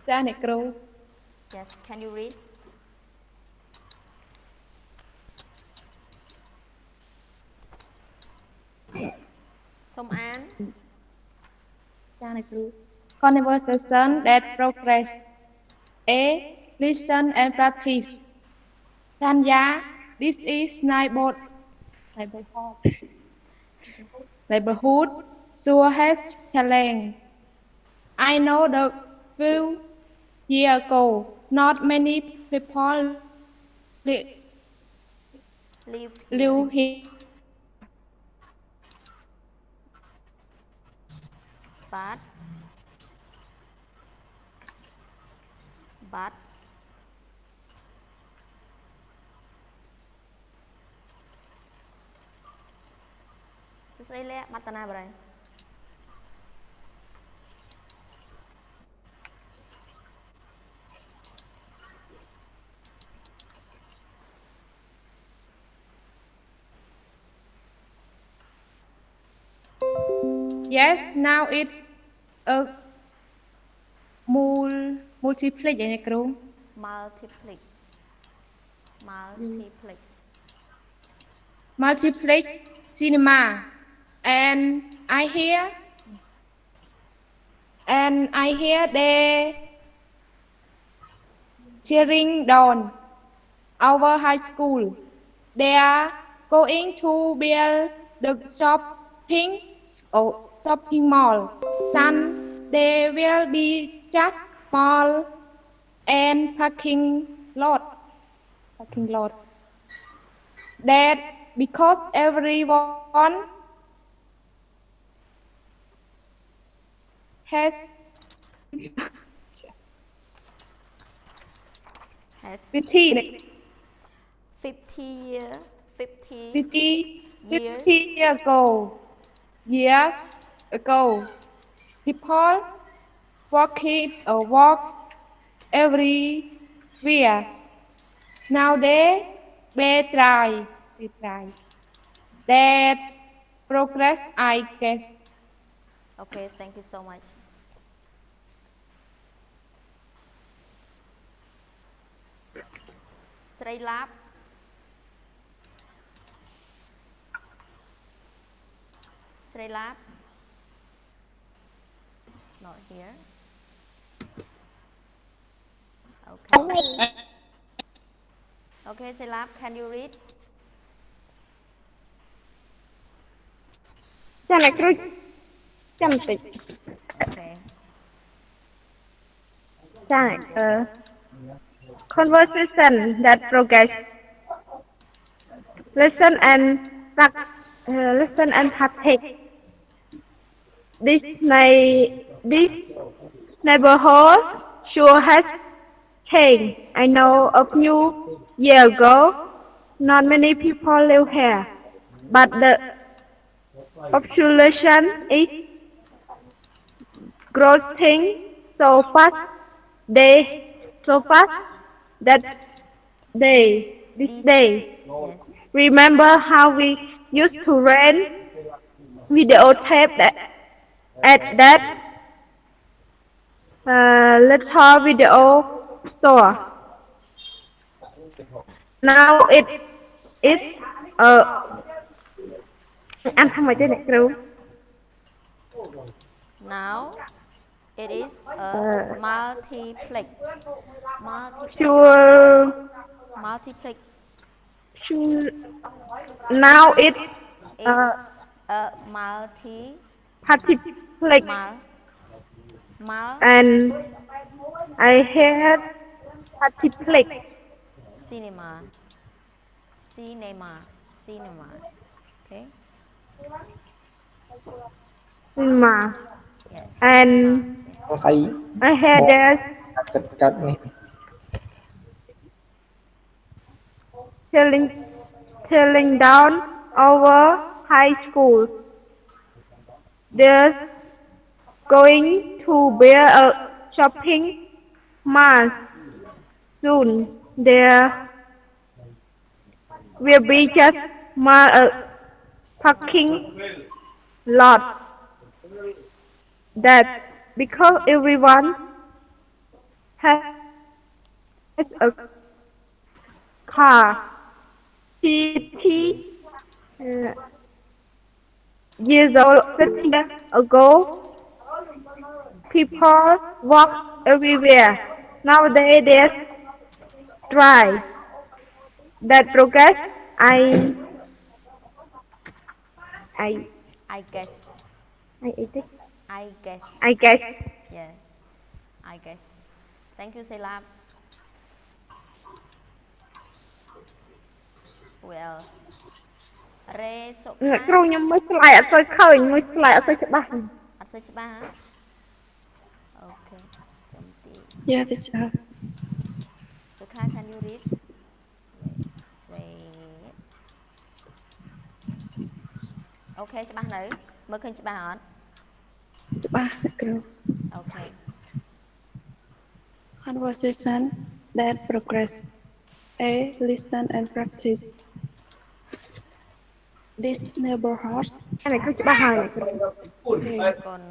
Cha này kêu. Yes, can you read? Sông An. Cha này kêu. Conversation that progress. A. Listen and practice. Chanya, this is neighborhood sure has challenge. I know the few years ago, not many people Live here. live here. But. But. Chú sẽ lấy mặt tana vào đây. Yes, now it's a multiplex vậy nè cô. Multiplex. Multiplex cinema. And I hear they cheering down our high school. They are going to build the shopping mall. Soon they will be just mall and parking lot. That because everyone has 50 years ago, people walk everywhere. Now they try. That's progress, I guess. Okay, thank you so much. Sri Lap. It's not here. Okay. Okay, Sri Lap, can you read? Okay. Conversation that progress. Listen and practice. This neighborhood sure has changed. I know a few years ago, not many people live here, but the population is growing so fast that this day. Yes. Remember how we used to rent videotape at that little video store. Now it's anh không phải trên này kêu. Now it is a multiplex. Sure. Now it's a multiplex. And I had multiplex. Cinema. Okay. Cinema. Yes. And I had that telling down our high school. They're going to build a shopping mall soon. There will be just a parking lot. That because everyone has a car. 50 years old, 50 years ago, people walk everywhere. Nowadays, there's dry. That progress, I, I guess I think, I guess I guess. yeah I guess thank you Selab who else រេសុខា គ្រូខ្ញុំមើល slide អត់សូវឃើញមើល slide អត់សូវច្បាស់ អត់សូវច្បាស់ហ៎អូខេចាំទី Yeah, teacher. សុខា can you read wait អូខេច្បាស់នៅមើលឃើញច្បាស់អត់ ច្បាស់លោកគ្រូ អូខេ Conversation that progress. A. Listen and practice. This neighborhood. អានេះគឺច្បាស់ហើយគ្រូ Okay. កូន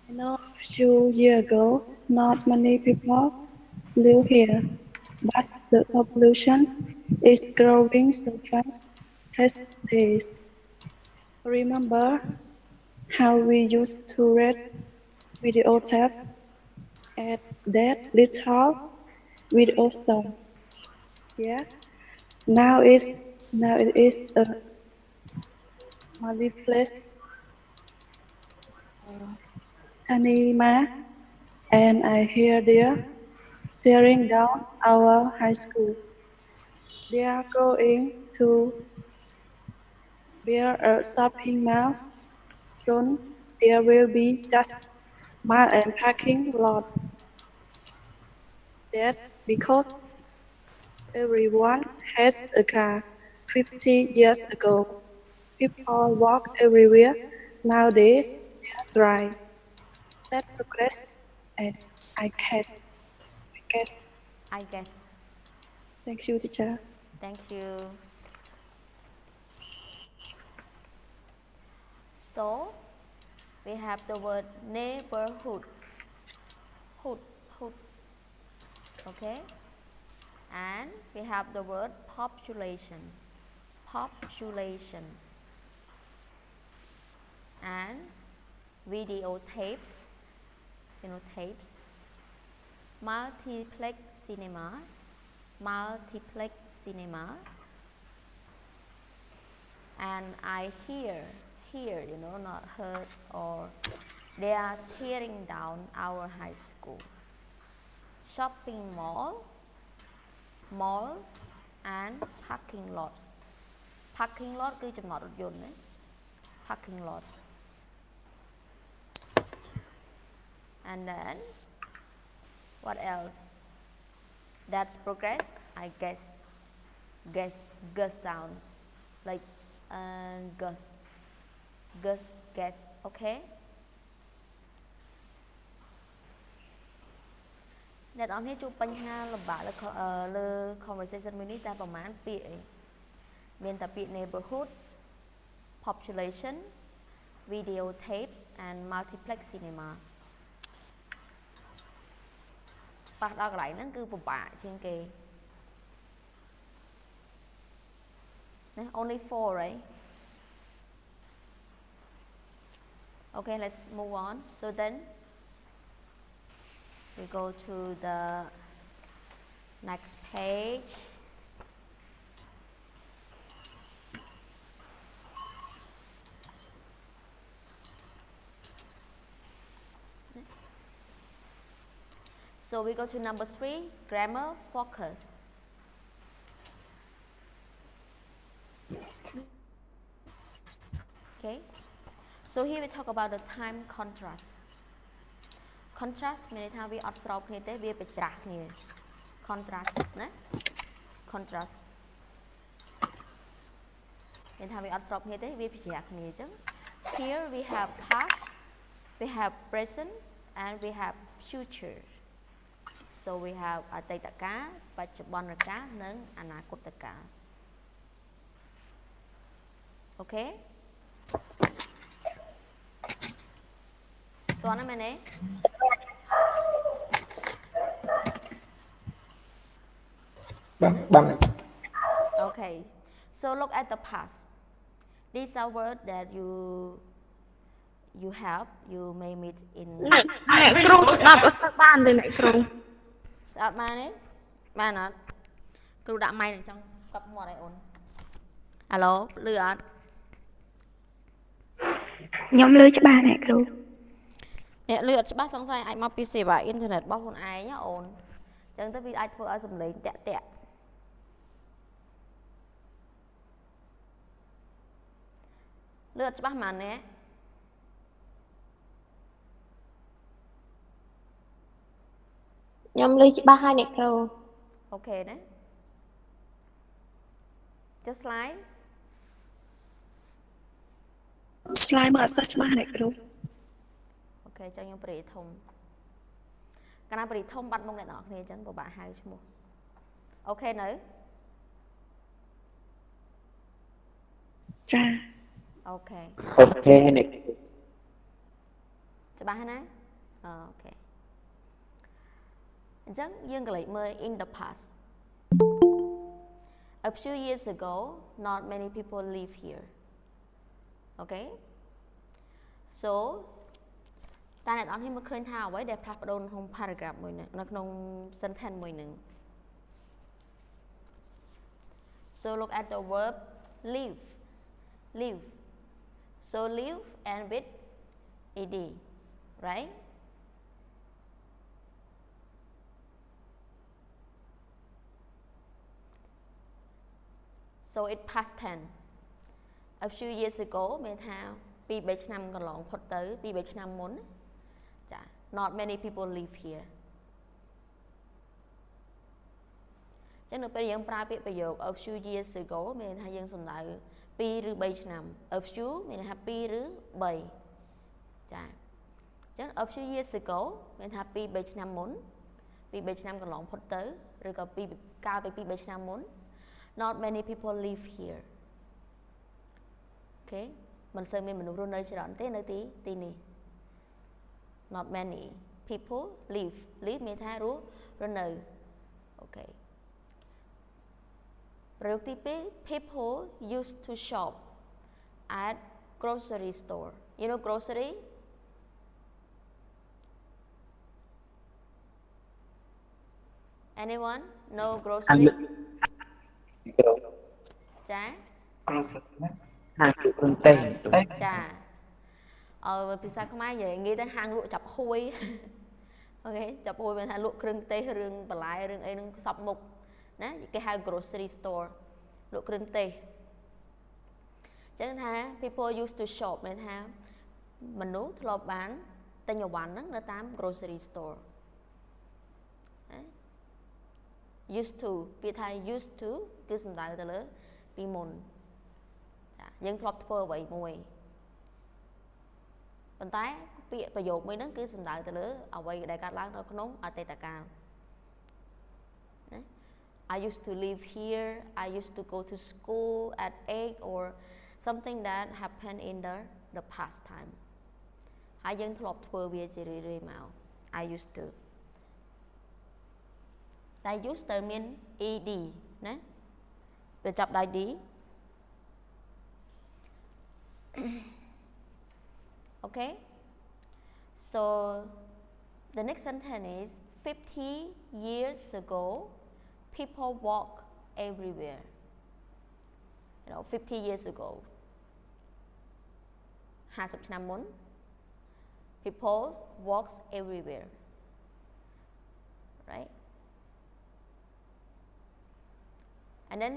I know a few years ago, not many people live here, but the population is growing so fast these days. Remember how we used to read video tapes at that little video store? Yeah. Now it is a multiplex cinema, and I hear they're tearing down our high school. They are going to build a shopping mall. Soon there will be just mall and parking lot. That's because everyone has a car. 50 years ago, people walk everywhere. Nowadays, they drive. That progress, and I guess. I guess Thank you, teacher. thank you so we have the word neighborhood hood okay and we have the word population and video tapes tapes multiplex cinema and I hear not heard or they are tearing down our high school shopping malls and parking lot គឺចំណតរថយន្តណា parking lot and then what else that's progress I guess sound like guess okay អ្នកនរគ្នាជួបបញ្ហាលំបាកលើ conversation មួយនេះតែប្រហែលពាក្យអីមានតែពាក្យ neighborhood population video tapes and multiplex cinema ប៉ះដល់កន្លែងហ្នឹងគឺពិបាកជាងគេណា only 4 right okay let's move on so then we go to the next page so we go to number 3 grammar focus okay so here we talk about the time contrast contrast មានន័យថាវាអត់ស្របគ្នាទេវាប្រច្រាស់គ្នា contrast ណា contrast មានថាវាអត់ស្របគ្នាទេវាប្រច្រាស់គ្នាអញ្ចឹង here we have past we have present and we have future so we have អតីតកាលបច្ចុប្បន្នកាលនិងអនាគតកាលអូខេតោះណាមែនទេ bằng Okay, so look at the past. These are words that you have, you may meet in. Nè Krung đọc ở các bạn đây này Krung. Start man ấy, man ạ. Cứ đặt máy này trong cặp mỏ này ổn. Alo, lừa. Nhóm lưới cho ba này Krung. Nè lừa cho bác xong sai anh mọc PC và internet bóc hôn ai nhá ổn. Chẳng tới vì ai thua ở dùm lấy tẹt. Lừa cho bác màn nè. Nhóm lưới cho ba hai này Krung. Ok đấy. Just slide. Slide mà search mà này Krung. Ok, cho nhóm bері thông. Cái nào bері thông bắt mông này nọ này chẳng của bạn hai chứ một. Ok nữa. Cha. Ok. ok này Cho bạnណាok.អញ្ចឹងយើងក៏លេចមើល in the past. A few years ago, not many people live here. Okay? So តែអ្នកនរនេះមកឃើញថាអ្វីដែលផ្លាស់ប្ដូរក្នុង paragraph មួយនៅក្នុង sentence មួយនឹង So look at the verb live. Live. So live and with ed, right? So it past tense. A few years ago មានថាពី3ឆ្នាំកន្លងផុតទៅពី3ឆ្នាំមុនចា Not many people live here. ចឹងនៅពេលយើងប្រើពាក្យប្រយោគ a few years ago មានថាយើងសំដៅ2ឬ3ឆ្នាំ a few មានថា2ឬ3ចាចឹង a few years ago មានថា2 3ឆ្នាំមុន2 3ឆ្នាំកន្លងផុតទៅឬក៏ពីកាលពី2 3ឆ្នាំមុន Not many people live here. Okay មិនសូវមានមនុស្សរស់នៅច្រើនទេនៅទីនេះ Not many people live មានថារស់នៅ Okay ប្រយោគទី2 people used to shop at grocery store. You know grocery? Anyone know grocery? ចា ហាងលក់គ្រឿងទេស ចាភាសាខ្មែរនិយាយងាយទៅហាងលក់ចាប់ហួយអូខេចាប់ហួយមានថាលក់គ្រឿងទេសរឿងបន្លែរឿងអីនឹងសពមុខណាគេហៅ grocery store លក់គ្រឿងទេសអញ្ចឹងថា people used to shop មានថាមនុស្សធ្លាប់បានទិញអីវ៉ាន់ហ្នឹងនៅតាម grocery store used to ពាក្យថា used to គឺសំដៅទៅលើពីមុនចាយើងធ្លាប់ធ្វើអ្វីមួយប៉ុន្តែពាក្យប្រយោគមួយហ្នឹងគឺសំដៅទៅលើអ្វីដែលកើតឡើងនៅក្នុងអតីតកាលណា I used to live here I used to go to school at 8 or something that happened in the past time ហើយយើងធ្លាប់ធ្វើវាជារឿយៗមក I used to តែ used ទៅមាន ed ណាវាចាប់ដៃ d Okay, so the next sentence is 50 years ago, people walk everywhere. 50 years ago. 50 ឆ្នាំមុន people walks everywhere. Right? And then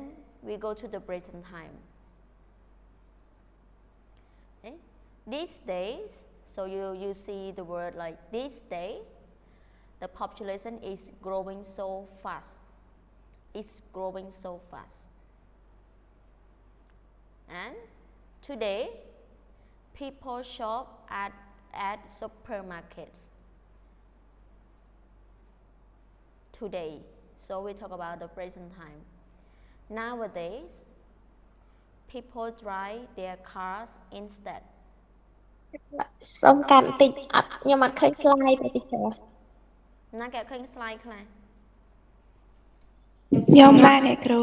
we go to the present time. Okay? These days, so you see the word like this day, the population is growing so fast. It's growing so fast. And today, people shop at supermarkets. Today, so we talk about the present time. Nowadays, people drive their cars instead. សុំកាត់បន្តិចអត់ខ្ញុំអត់ឃើញ slide ទេទីចា ណាគេអត់ឃើញ slide ខ្លះ ខ្ញុំបានអ្នកគ្រូ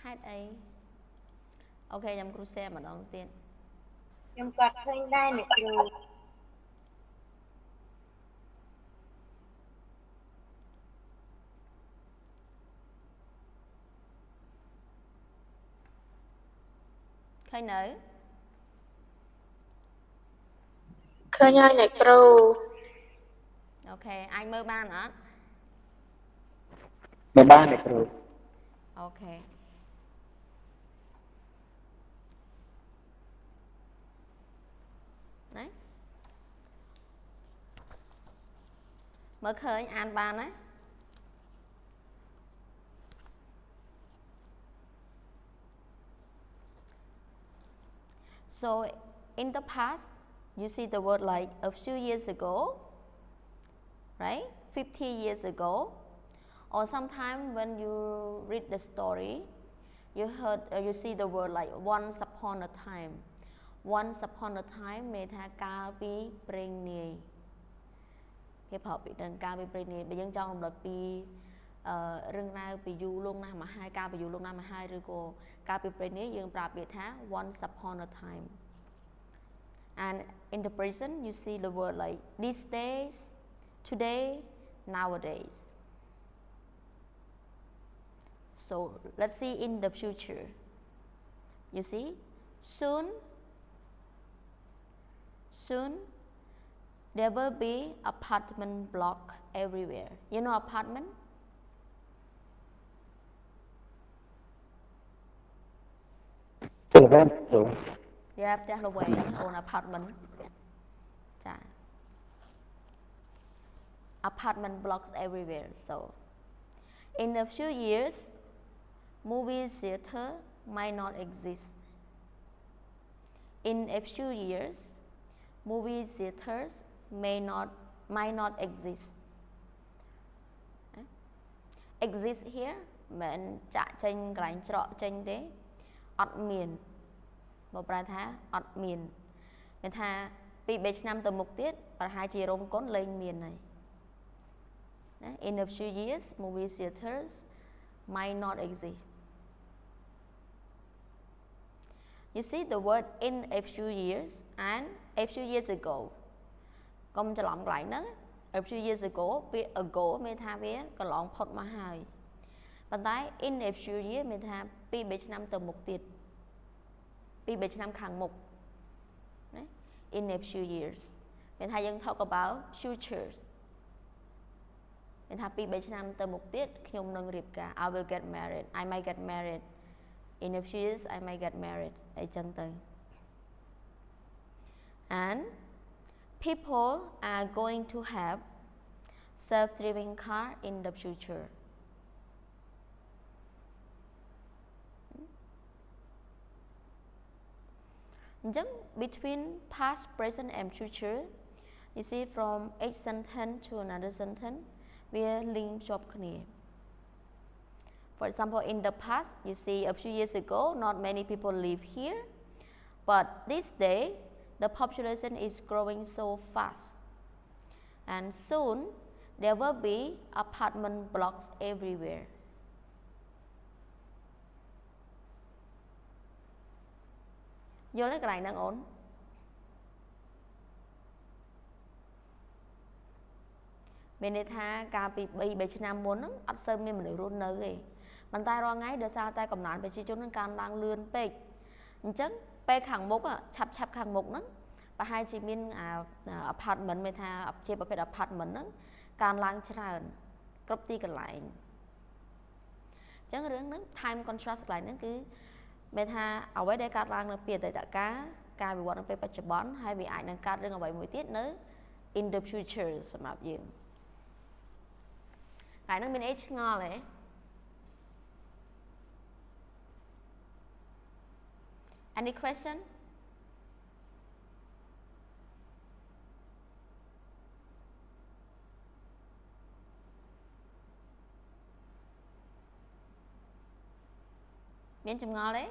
ហេតុអីអូខេខ្ញុំគ្រូ share ម្ដងទៀត ខ្ញុំគាត់ឃើញដែរអ្នកគ្រូ ឃើញនៅ ឃើញហើយអ្នកគ្រូ អូខេអាចមើលបានអត់ មើលបានអ្នកគ្រូ អូខេណាមើលឃើញអានបានណា So in the past you see the word like a few years ago, right? 50 years ago, or sometime when you read the story, you heard you see the word like once upon a time. Once upon a time មានថាកាលពីព្រេងនាយគេប្រើពាក្យនឹងកាលពីព្រេងនាយបើយើងចង់រំលឹកពីរឿងរ៉ាវពីយូរលង់ណាស់មកហើយកាលពីយូរលង់ណាស់មកហើយឬក៏កាលពីព្រេងនាយយើងប្រើពាក្យថា once upon a time. And in the present you see the word like these days, today, nowadays. So let's see in the future. You see, soon there will be apartment block everywhere. You know apartment? Yeah, ផ្ទះល្វែង own apartment. ចា apartment blocks everywhere. So in a few years movie theater might not exist. In a few years movie theaters might not exist. Exist here មិនចាក់ចេញកន្លែងច្រកចេញទេអត់មានបើប្រែថាអត់មានមានថាពី3ឆ្នាំទៅមុខទៀតប្រហែលជារោងកុនលែងមានហើយណា In a few years movie theaters might not exist. You see the word in a few years and a few years ago កុំច្រឡំកន្លែងហ្នឹង a few years ago ពាក្យ ago មានថាវាកន្លងផុតមកហើយប៉ុន្តែ in a few years មានថាពី3ឆ្នាំទៅមុខទៀតពី3ឆ្នាំខាងមុខណា in a few years មានថាយើង talk about future មានថាពី3ឆ្នាំទៅមុខទៀតខ្ញុំនឹងរៀបការ I will get married I might get married in a few years I might get married អីចឹងទៅ and people are going to have self-driving car in the future. Between past, present and future, you see from each sentence to another sentence, we are linked jobគ្នា. For example, in the past, you see a few years ago, not many people live here, but this day, the population is growing so fast, and soon there will be apartment blocks everywhere. Nhớ lấy cái này đang ổn. Bên đây tha cả bị 3 ឆ្នាំមុនហ្នឹងអត់សូវមានមនុស្សរស់នៅទេប៉ុន្តែរាល់ថ្ងៃដោយសារតែកំណើនប្រជាជននឹងកើនឡើងលឿនពេកអញ្ចឹងពេលខាងមុខឆាប់ខាងមុខហ្នឹងប្រហែលជាមានapartment មានថាជាប្រភេទ apartment ហ្នឹងកើនឡើងច្រើនគ្រប់ទីកន្លែងអញ្ចឹងរឿងហ្នឹង time contrast កន្លែងហ្នឹងគឺមានថាអ្វីដែលកើតឡើងនៅពីអតីតកាលការវិវត្តនៅពេលបច្ចុប្បន្នហើយវាអាចនឹងកើតរឿងអ្វីមួយទៀតនៅ in the future សម្រាប់យើងហើយនឹងមានអីឆ្ងល់ទេ Any question? Miễn chùm ngò đấy.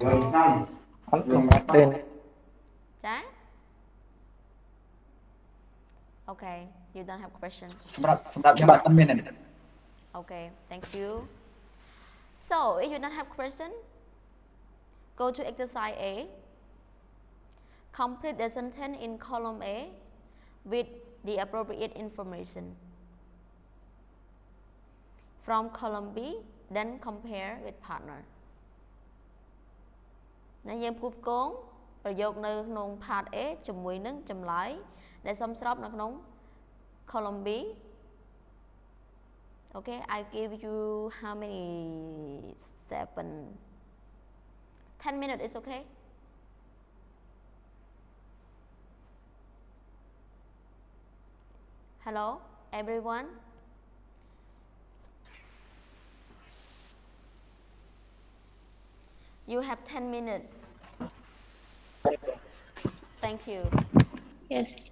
Ấn không bắt lên. Chá. Okay, you don't have question. Sembrat cho bạn tâm miền này. Okay, thank you. So, if you don't have question, go to exercise A. Complete the sentence in column A with the appropriate information. From column B, then compare with partner. យើងផ្គូផ្គងប្រយោគនៅក្នុង part A ជាមួយនឹងចម្លើយដែលសមស្របនៅក្នុង column B. Okay, I give you how many 10 minutes is okay? Hello, everyone. You have 10 minutes. Thank you. Yes.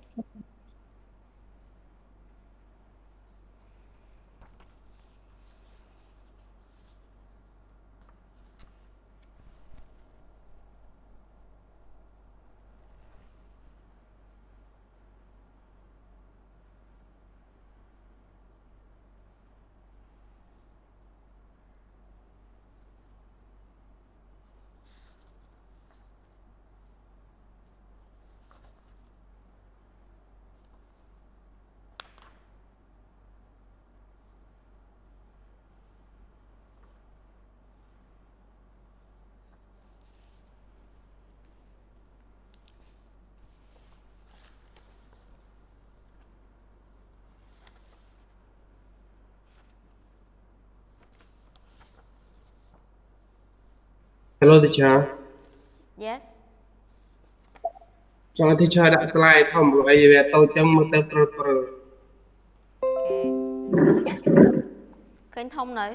Hello teacher. Yes. Cho teacher đặt slide thông rồi về tôi chấm một tờ pro. Okay. ឃើញធំនៅ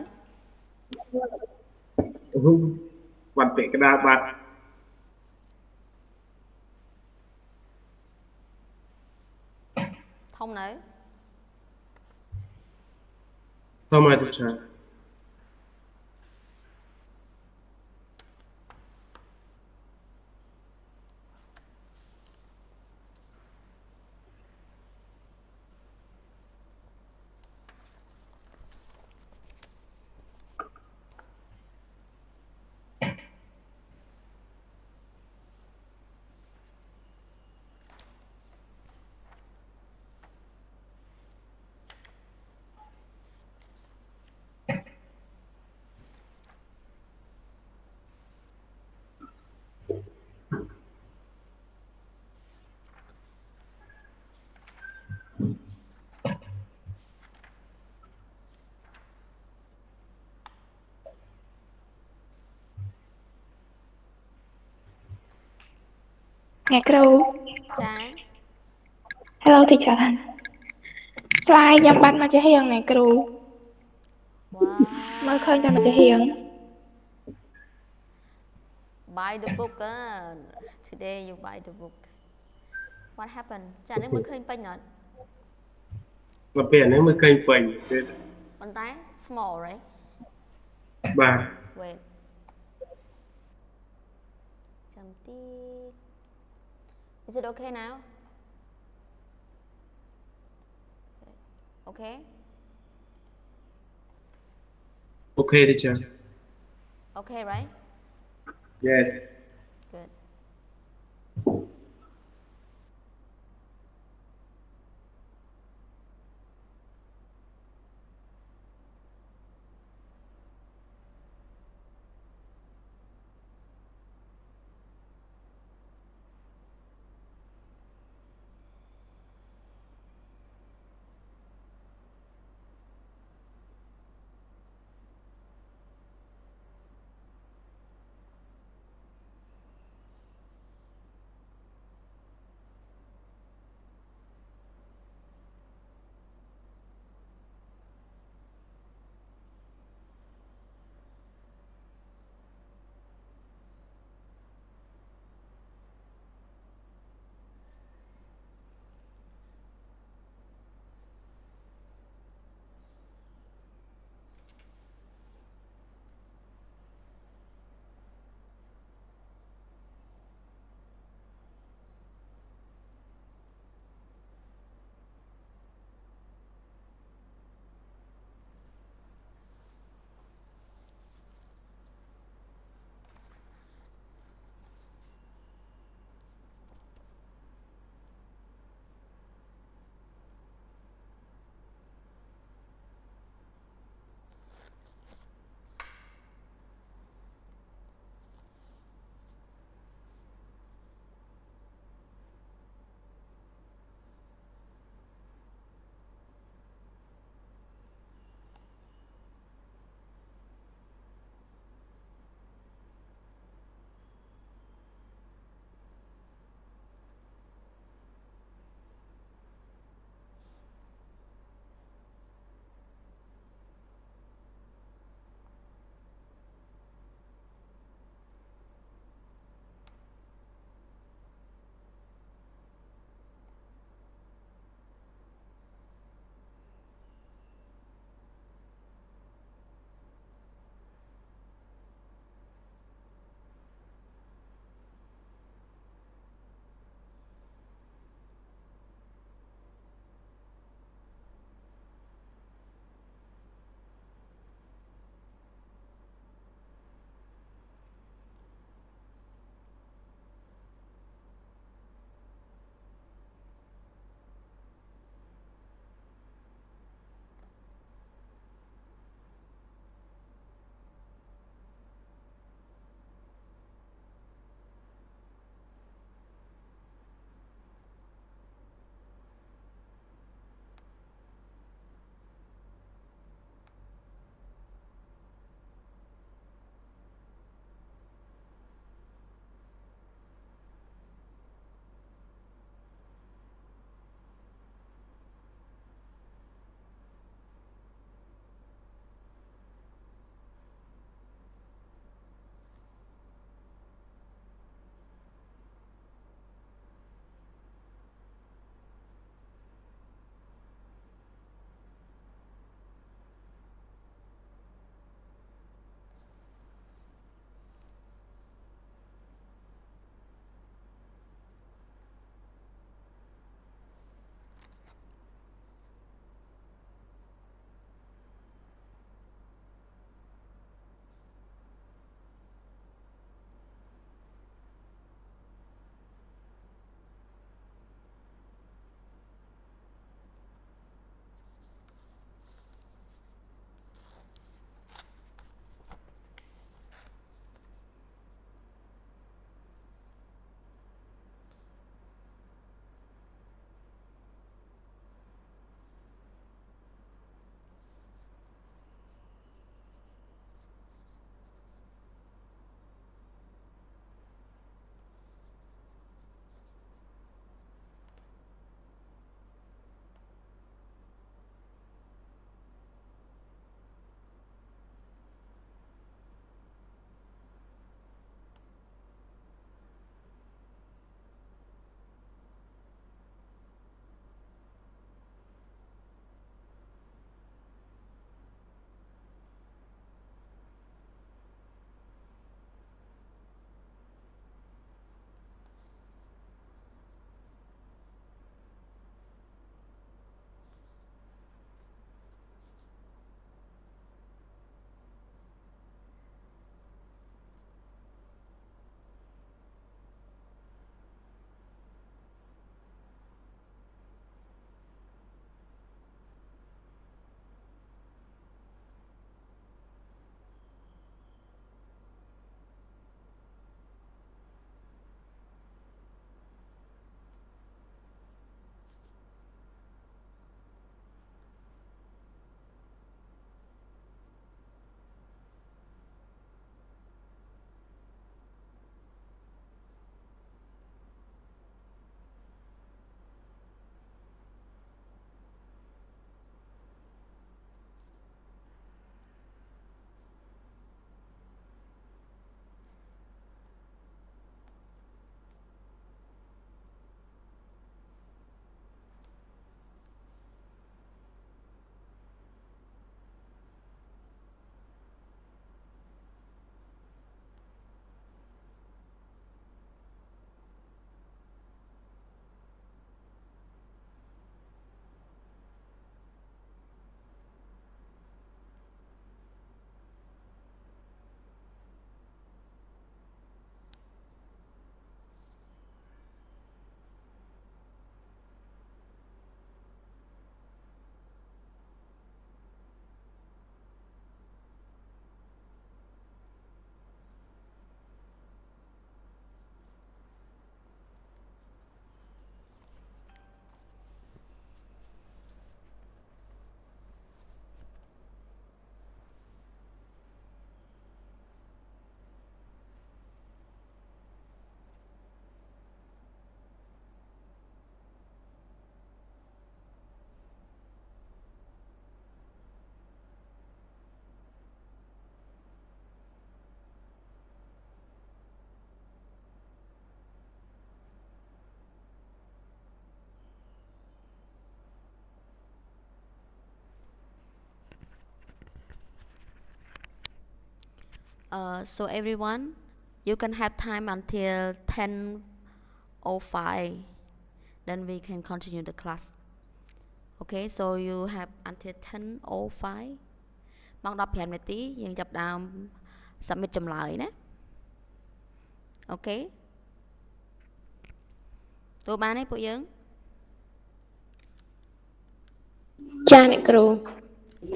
បាត់ពាក្យក្តារបាត់ ធំនៅ How much teacher? Nghe Cru. ចា Hello teacher. Slide ខ្ញុំបាត់មកជាហៀងណែគ្រូ Wow. មើលឃើញតែមកជាហៀង Buy the book. Today you buy the book. What happened? ចានេះមើលឃើញពេញអត់ Mà biển ấy mới kênh bệnh. ប៉ុន្តែ small right? Bà. Wait. ចាំតិច Is it okay now? Okay? Okay teacher. Okay, right? Yes. Good. So everyone, you can have time until 10:05. Then we can continue the class. Okay, so you have until 10:05. ម៉ោង 15 នាទី យើងចាប់ដើម submit ចម្លើយណា អូខេ តួបានទេពួកយើង ចាអ្នកគ្រូ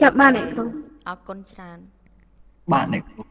ចាប់បានអ្នកគ្រូ អរគុណច្រើន បាទអ្នកគ្រូ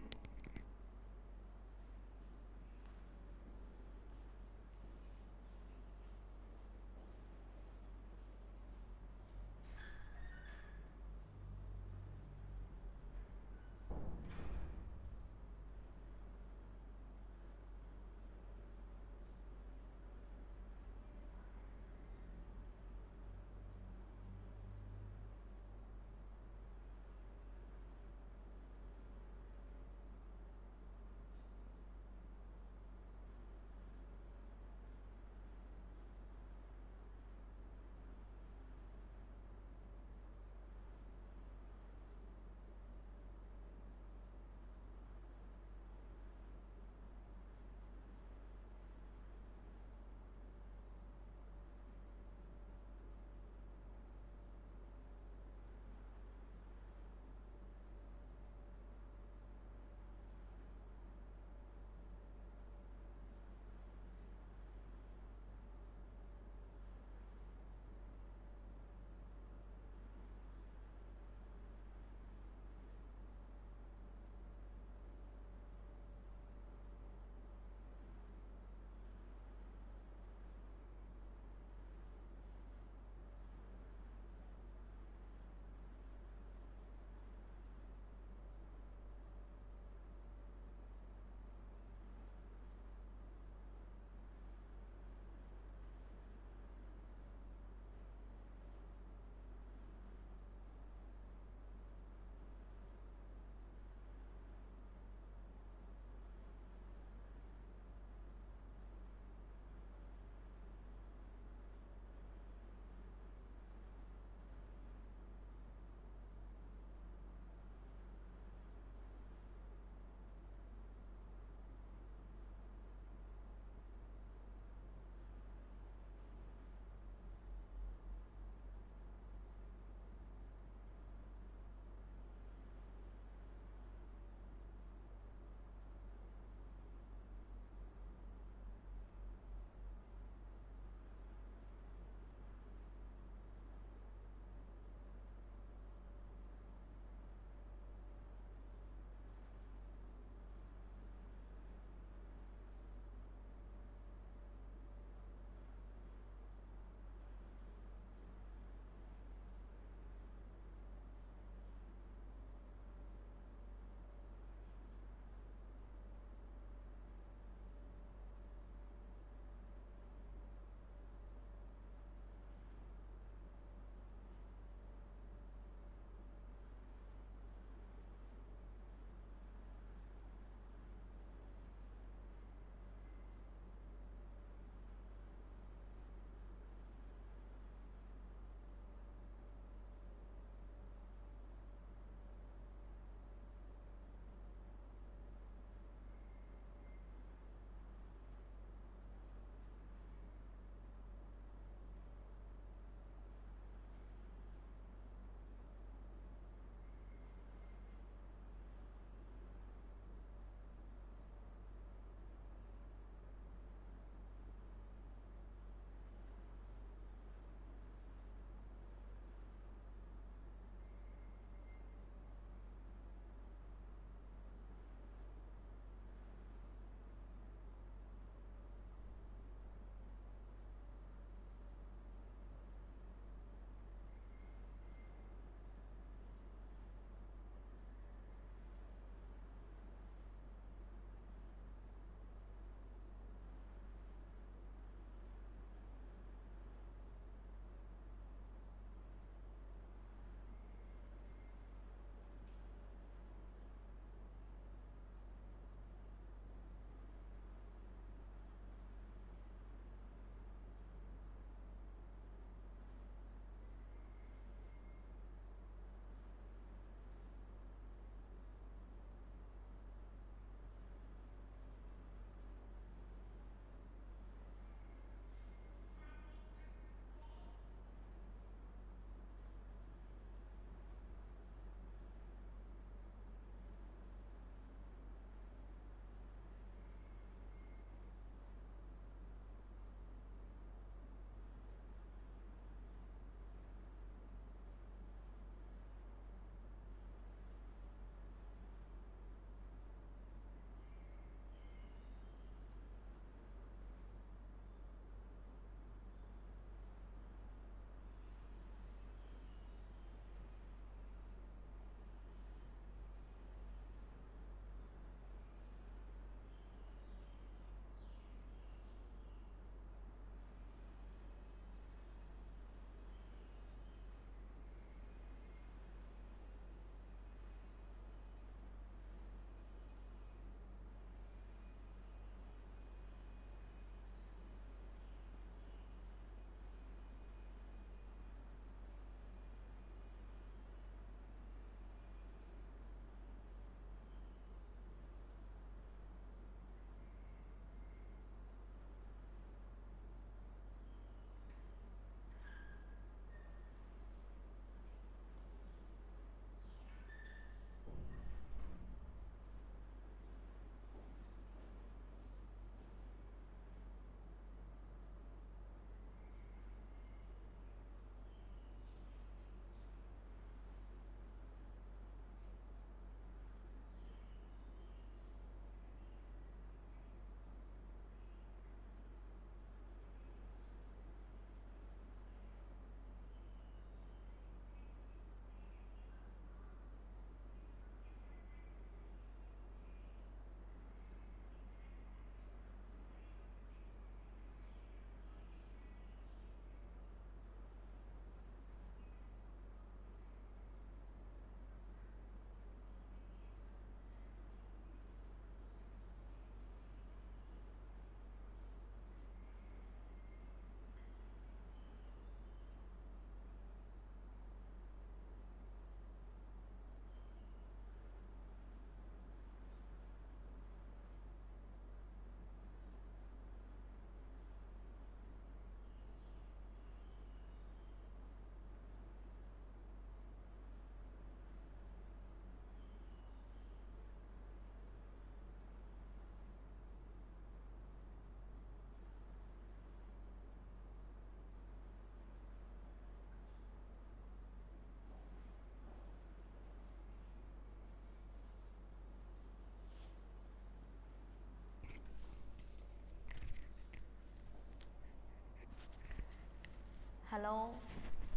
Hello.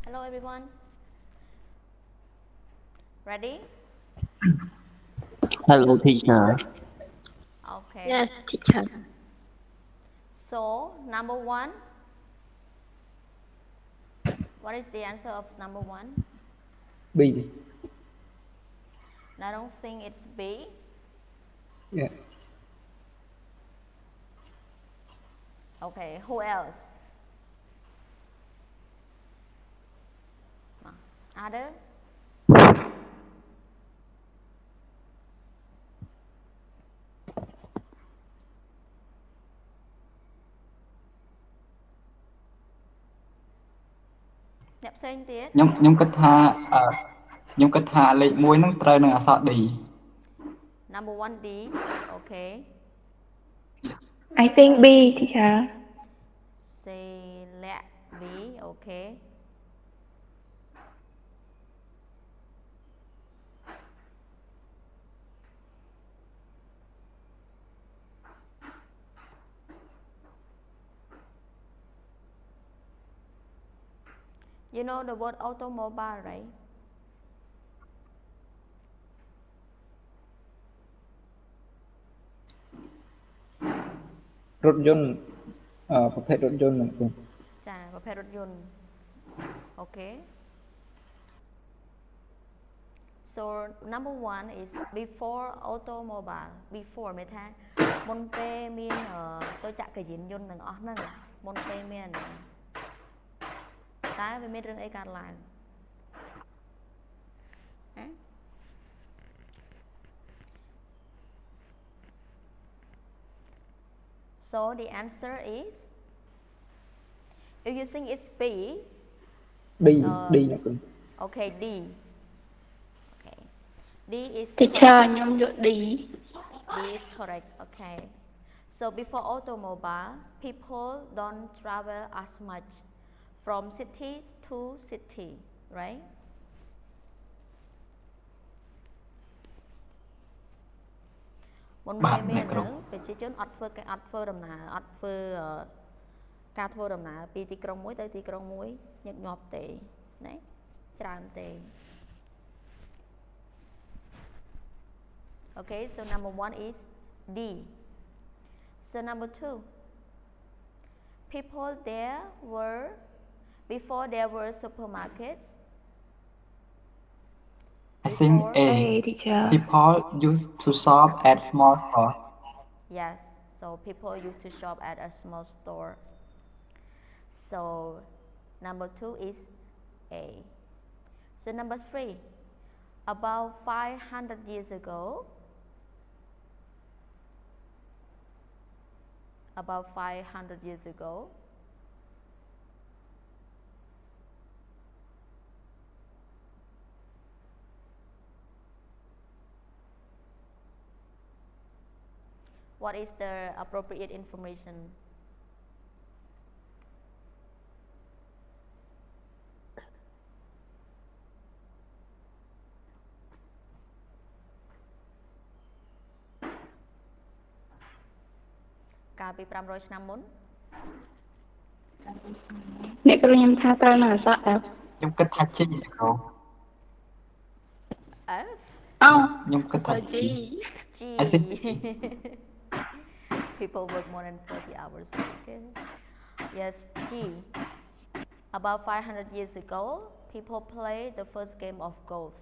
Hello everyone. Ready? Hello, teacher. Okay. Yes, teacher. So, number 1. What is the answer of number 1? B. I don't think it's B. Yeah. Okay, who else? Other? Nhậm sinh tiết. ខ្ញុំគិតថាខ្ញុំគិតថាលេខ1ហ្នឹងត្រូវនឹងអក្សរ D. Number 1 D. Okay. I think B, teacher. Select B. Okay. You know the word automobile, right? រថយន្តប្រភេទរថយន្តហ្នឹងគ្រូ ចាប្រភេទរថយន្ត Okay. So number 1 is before automobile. Before មានថាមុនពេលមានទៅចក្រយានយន្តទាំងអស់ហ្នឹងមុនពេលមានតែវាមានរឿងអីកើតឡើង So the answer is if you think it's B. D ហ្នឹងគ្រូ Okay, D. Okay. D is Teacher, nhóm dụ D. D is correct. Okay. So before automobile, people don't travel as much from city to city, right? Một Bạn ngày này miền cậu. nữa, về chỉ chốn ọt phơ đầm nà, ọt phơ ca thô đầm nà, pi tì krong muối tới tì krong muối, nhật nhọp tệ, đấy, tràn tệ. Okay, so number 1 is D. So number 2, people there were, before there were supermarkets. I think Before, A. A, teacher. People used to shop at small store. yes, so people used to shop at a small store. So number 2 is A. So number 3, about 500 years ago, about 500 years ago, what is the appropriate information? Cảពី500ឆ្នាំមុន អ្នកគ្រូខ្ញុំថាត្រូវនៅអក្សរ F ខ្ញុំគិតថា G ណាគ្រូ អើ ខ្ញុំគិតថា G. G. I think People work more than 40 hours a week. Yes, G. About 500 years ago, people played the first game of golf.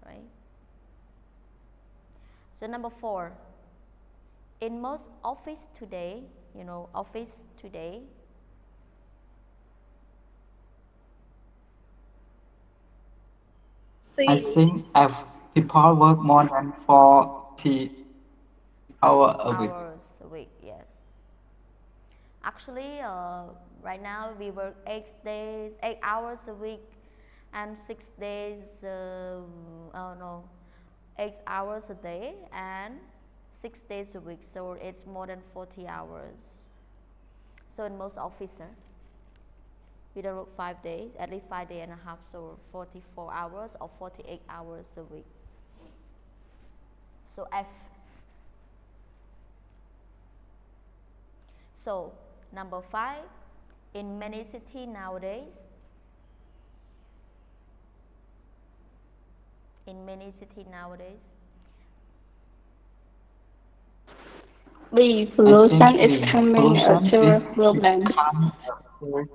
Right? So number 4, in most office today, you know, office today, C. I think F. People work more than 40 hours a week. hours a week, yes. Actually, right now we work 8 hours a week and 6 days, 8 hours a day and 6 days a week, so it's more than 40 hours. So in most offices, we don't work 5 days, at least 5 days and a half, so 44 hours or 48 hours a week. So F. So number 5, in many cities nowadays. In many cities nowadays. B. Pollution is becoming a pollution serious is problem. becoming a serious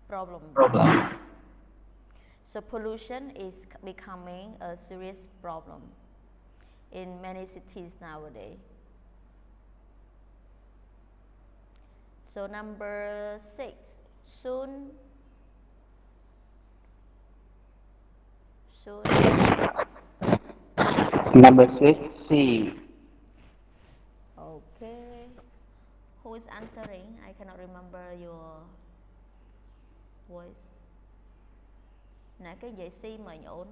Problem. problem. Yes. So pollution is becoming a serious problem in many cities nowadays. So number 6, soon. Number 6, C. Okay. Who is answering? I cannot remember your voice. Nãy cái dạy C mà nhổn.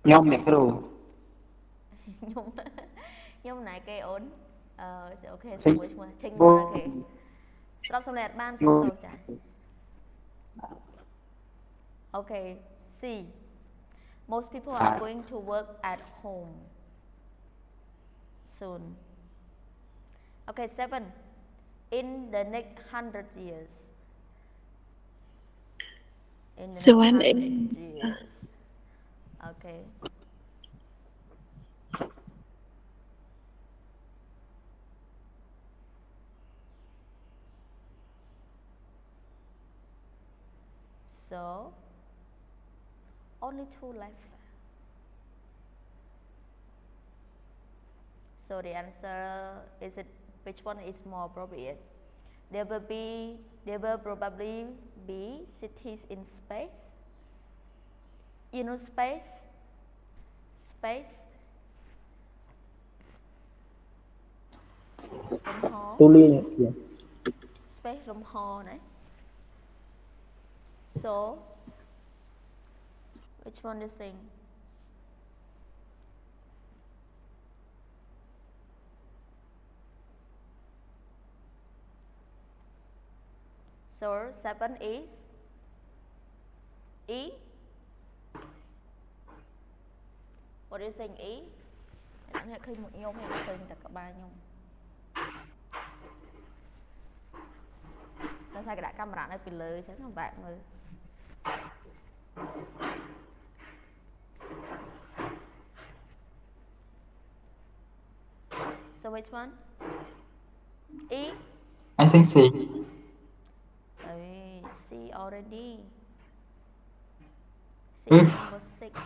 Nhóm này kêu. Nhóm nãy cái ổn. Okay, so which one? Take one, okay. Stop some lẹt ban xong tàu trả. Okay, C. Most people are going to work at home soon. Okay, 7. In the next 100 years. In the next 100 years. Okay. So, only 2 left. So the answer is it, which one is more appropriate? There will probably be cities in space. You know space? Space. Space rộng hồ này. So, which one do you think? So 7 is E. What do you think E? Hãy khơi một nhôm hay khơi tất cả 3 nhôm. Nó sai cái đại camera này bị lơi chứ các bạn ơi. So which one? E? I think C. C already. C is number 6.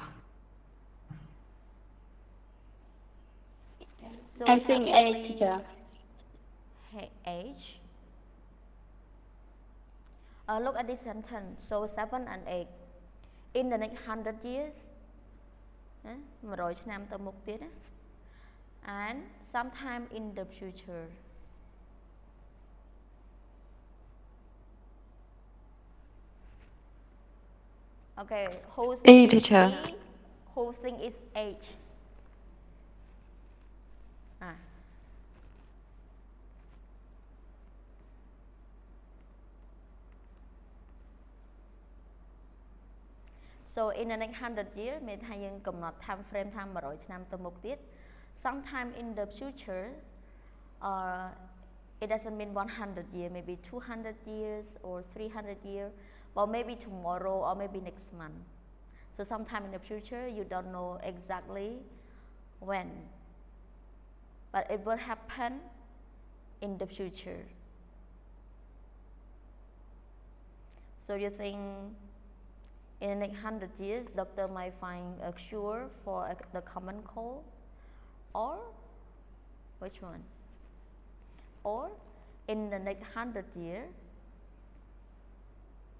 So I think A, teacher. H. Look at this sentence. So 7 and 8. In the next 100 years. 100 ឆ្នាំទៅមុខទៀតណា and sometime in the future. Okay, who think is E? Who think is H? So in the next 100 years មានថាយើងកំណត់ time frame ថា100ឆ្នាំទៅមុខទៀត sometime in the future it doesn't mean 100 years, maybe 200 years or 300 years, or maybe tomorrow or maybe next month. So sometime in the future you don't know exactly when, but it will happen in the future. So you think in the next 100 years, doctor might find a cure for the common cold, or which one? Or in the next 100 years,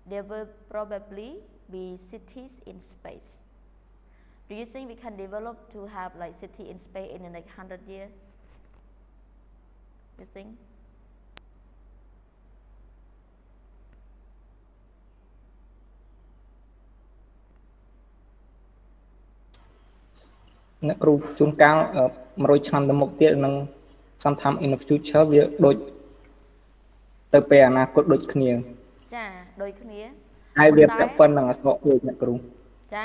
there will probably be cities in space. Do you think we can develop to have like city in space in the next 100 years? You think? Nè cừu chuông cao 100 ឆ្នាំទៅមុខទៀតនឹង sometime in the future វាដូចទៅពេលអនាគតដូចគ្នា ចាដូចគ្នា ហើយវាពាក់ព័ន្ធនឹងអក្សរ A អ្នកគ្រូ ចា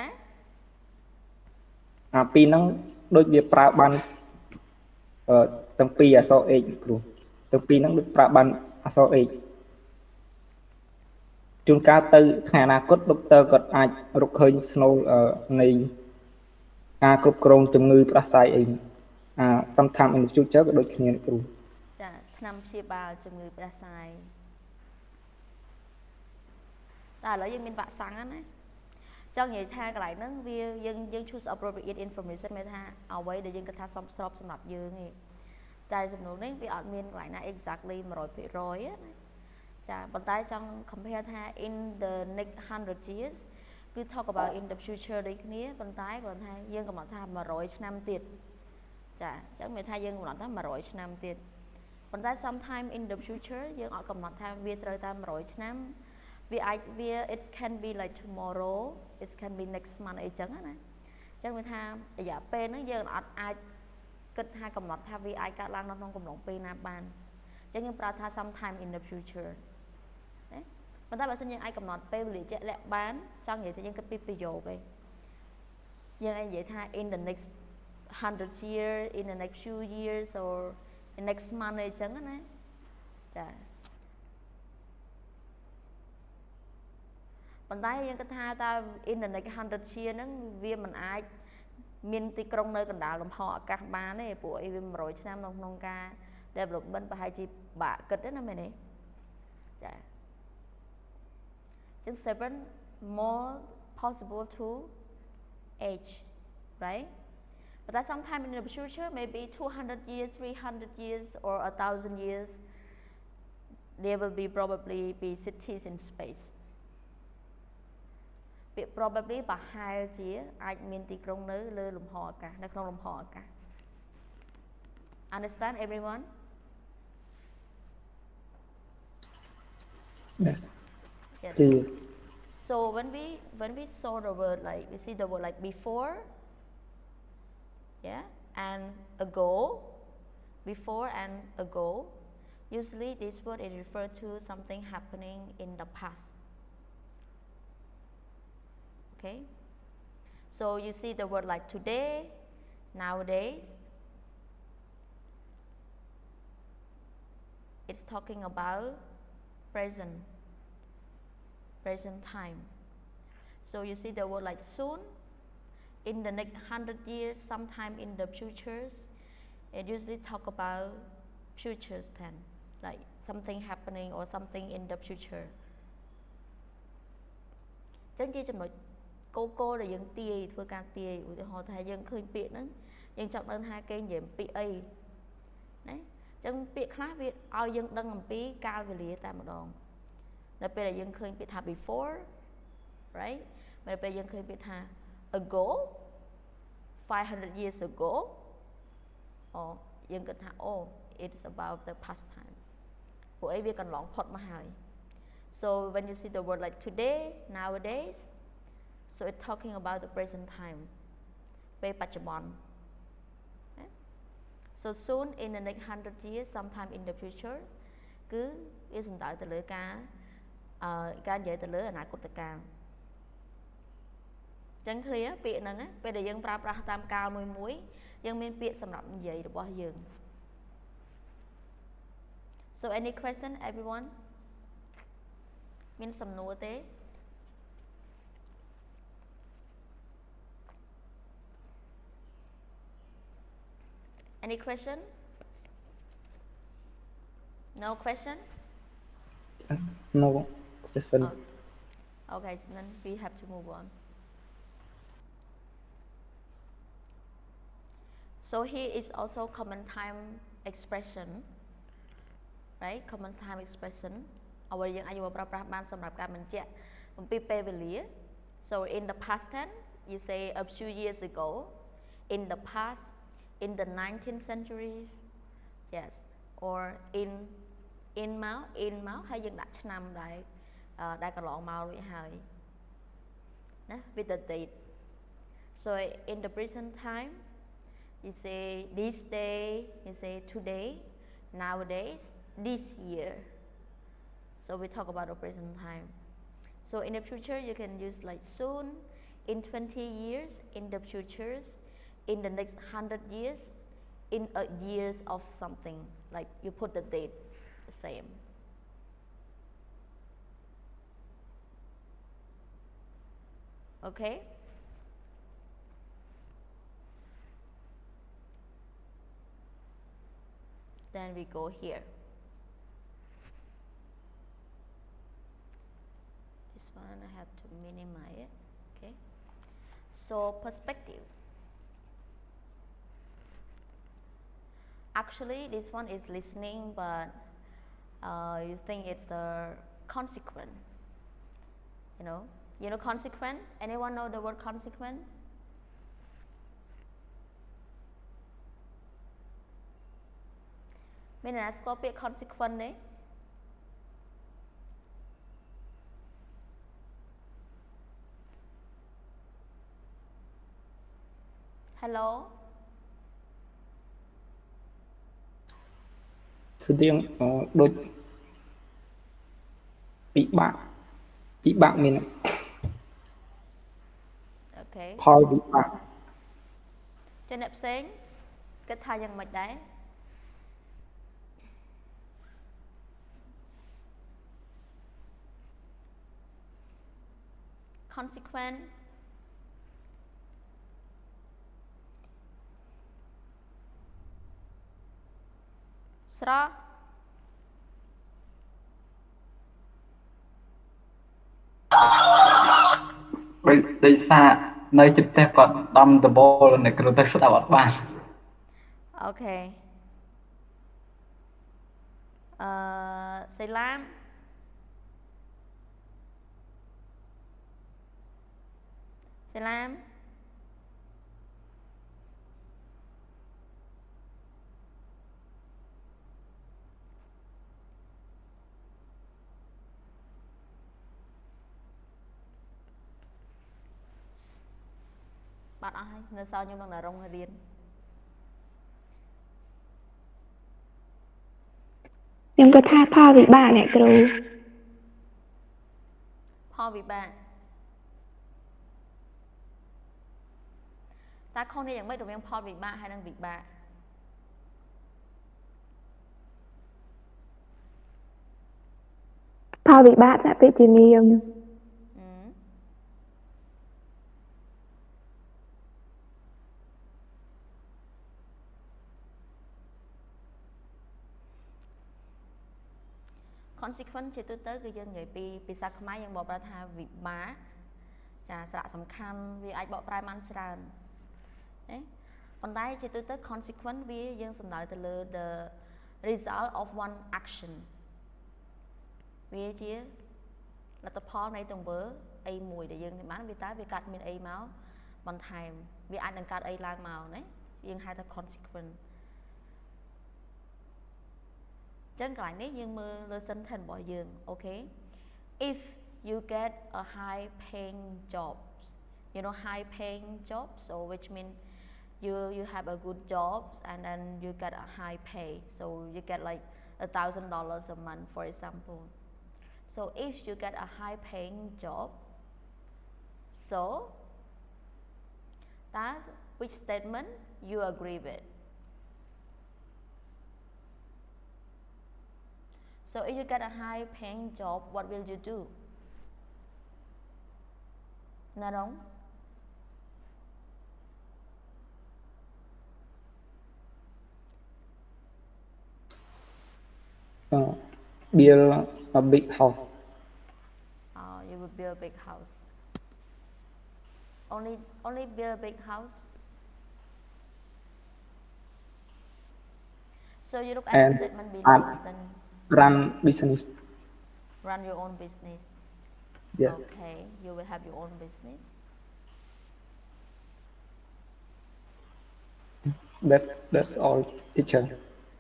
អាពីរហ្នឹងដូចវាប្រើបានទាំងពីរអក្សរ A អ្នកគ្រូទាំងពីរហ្នឹងដូចប្រើបានអក្សរ A ជួនកាលទៅថ្ងៃអនាគតដុកទ័រគាត់អាចរកឃើញ snow នៃការគ្រប់គ្រងជំងឺផ្ដាសាយអី sometime in the future ក៏ដូចគ្នាគ្រូ ចាថ្នាំព្យាបាលជំងឺផ្ដាសាយតែឥឡូវយើងមានវ៉ាក់សាំងណាចង់និយាយថាកន្លែងហ្នឹងវាយើង choose appropriate information មានថាអ្វីដែលយើងគិតថាសមស្របសម្រាប់យើងឯងតែសំណួរនេះវាអត់មានកន្លែងណា exactly 100%ណាចាប៉ុន្តែចង់ compare ថា in the next 100 years គឺ talk about in the future ដូចគ្នាប៉ុន្តែគាត់ថាយើងកំណត់ថា100ឆ្នាំទៀតចាអញ្ចឹងមានថាយើងកំណត់ថា100ឆ្នាំទៀតប៉ុន្តែ sometime in the future យើងអត់កំណត់ថាវាត្រូវតែ100ឆ្នាំវាអាចវា it can be like tomorrow it can be next month អីចឹងណាអញ្ចឹងមានថារយៈពេលហ្នឹងយើងអត់អាចគិតថាកំណត់ថាវាអាចកើតឡើងនៅក្នុងកំឡុងពេលណាបានអញ្ចឹងយើងប្រើថា sometime in the future ណាប៉ុន្តែបើសិនយើងអាចកំណត់ពេលវេលាជាក់លាក់បានចង់និយាយថាយើងគិតពីប្រយោគឯងយើងអាចនិយាយថា in the next 100 years in the next few years or in next month អីចឹងណាចាប៉ុន្តែយើងគិតថាតើ in the next 100 year ហ្នឹងវាមិនអាចមានទីក្រុងនៅកណ្ដាលលំហអាកាសបានទេព្រោះអីវា100ឆ្នាំនៅក្នុងការ development ប្រហែលជាបាក់គិតទេណាមែនទេចាចឹង 7 more possible to age right but that sometime in the future maybe 200 years 300 years or 1000 years there will be probably be cities in space probably ប្រហែលជាអាចមានទីក្រុងនៅលើលំហអាកាសនៅក្នុងលំហអាកាស Understand everyone yes yes clear. so when we saw the word like we see the word like before yeah and ago before and ago usually this word is referred to something happening in the past okay so you see the word like today nowadays it's talking about present time so you see the word like soon in the next 100 years sometime in the futures it usually talk about futures tense like something happening or something in the future ចឹងជាចំណុចគោលដែលយើងទាយធ្វើការទាយឧទាហរណ៍ថាយើងឃើញពាក្យហ្នឹងយើងចង់ដឹងថាគេនិយាយអំពីអីណាចឹងពាក្យខ្លះវាឲ្យយើងដឹងអំពីកាលវេលាតែម្ដងដល់ពេលដែលយើងឃើញពាក្យថា before right ដល់ពេលយើងឃើញពាក្យថា ago 500 years ago អូយើងគិតថាអូ it's about the past time ព្រោះអីវាកន្លងផុតមកហើយ so when you see the word like today nowadays so it's talking about the present time ពេលបច្ចុប្បន្ន so soon in the next 100 years sometime in the future គឺវាសំដៅទៅលើការនិយាយទៅលើអនាគតកាលចឹង clear ពាក្យហ្នឹងពេលដែលយើងប្រើប្រាស់តាមកាលមួយយើងមានពាក្យសម្រាប់និយាយរបស់យើង so any question everyone មានសំណួរទេ any question no question no question okay then we have to move on so here is also common time expression right common time expression អ្វីយើងអាចយកប្រើប្រាស់បានសម្រាប់ការបញ្ជាក់អំពីពេលវេលា so in the past tense you say a few years ago in the past in the 19th centuries yes or in មកហើយយើងដាក់ឆ្នាំដែលកន្លងមករួចហើយណា with the date so in the present time you say this day you say today nowadays this year so we talk about the present time so in the future you can use like soon in 20 years in the futures in the next 100 years in a years of something like you put the date the same Okay. Then we go here. This one I have to minimize it. Okay. So perspective. Actually, this one is listening, but you think it's a consequent. You know consequent? Anyone know the word consequent? Mình là có biết consequent đấy. Hello. Sự tiếng đôi bị bạn mình Okay. Paul bị bạn Trên nệp xén cái thay dần mạch đấy. Consequent. Sra. Đây xa nơi chụp tép còn đâm the ball này cứ tới sắp ở bàn. Okay. Salam. Salam. Bạn ai nơi sau nhưng đang là rong riêng. Nhưng có tha pha vị bạn này cừu. Pha vị bạn. Ta không điอย่างmấy đồng em pha vị bạn hay đang vị bạn. Pha vị bạn sẽ bị chỉ niềm. Consequent ជាទូទៅគឺយើងនិយាយពីភាសាខ្មែរយើងបកប្រែថាវិបាកចាសារៈសំខាន់វាអាចបកប្រែបានច្រើនណាប៉ុន្តែជាទូទៅ consequent វាយើងសំដៅទៅលើ the result of one action វាជាលទ្ធផលនៃទង្វើអីមួយដែលយើងធ្វើបានវាតែវាកាត់មានអីមកបន្ថែមវាអាចនឹងកាត់អីឡើងមកណាយើងហៅថា consequent ចឹងកន្លែងនេះយើងមើលលើ sentence របស់យើងអូខេ if you get a high paying job high paying job so which mean you have a good job and then you get a high pay so you get like $1,000 a month for example so if you get a high paying job so that's which statement you agree with. So if you get a high paying job, what will you do? Narong? Build a big house. You will build a big house. Only build a big house. So you look at the statement below, then run business. Run your own business. Yeah. Okay, you will have your own business. That's all, teacher.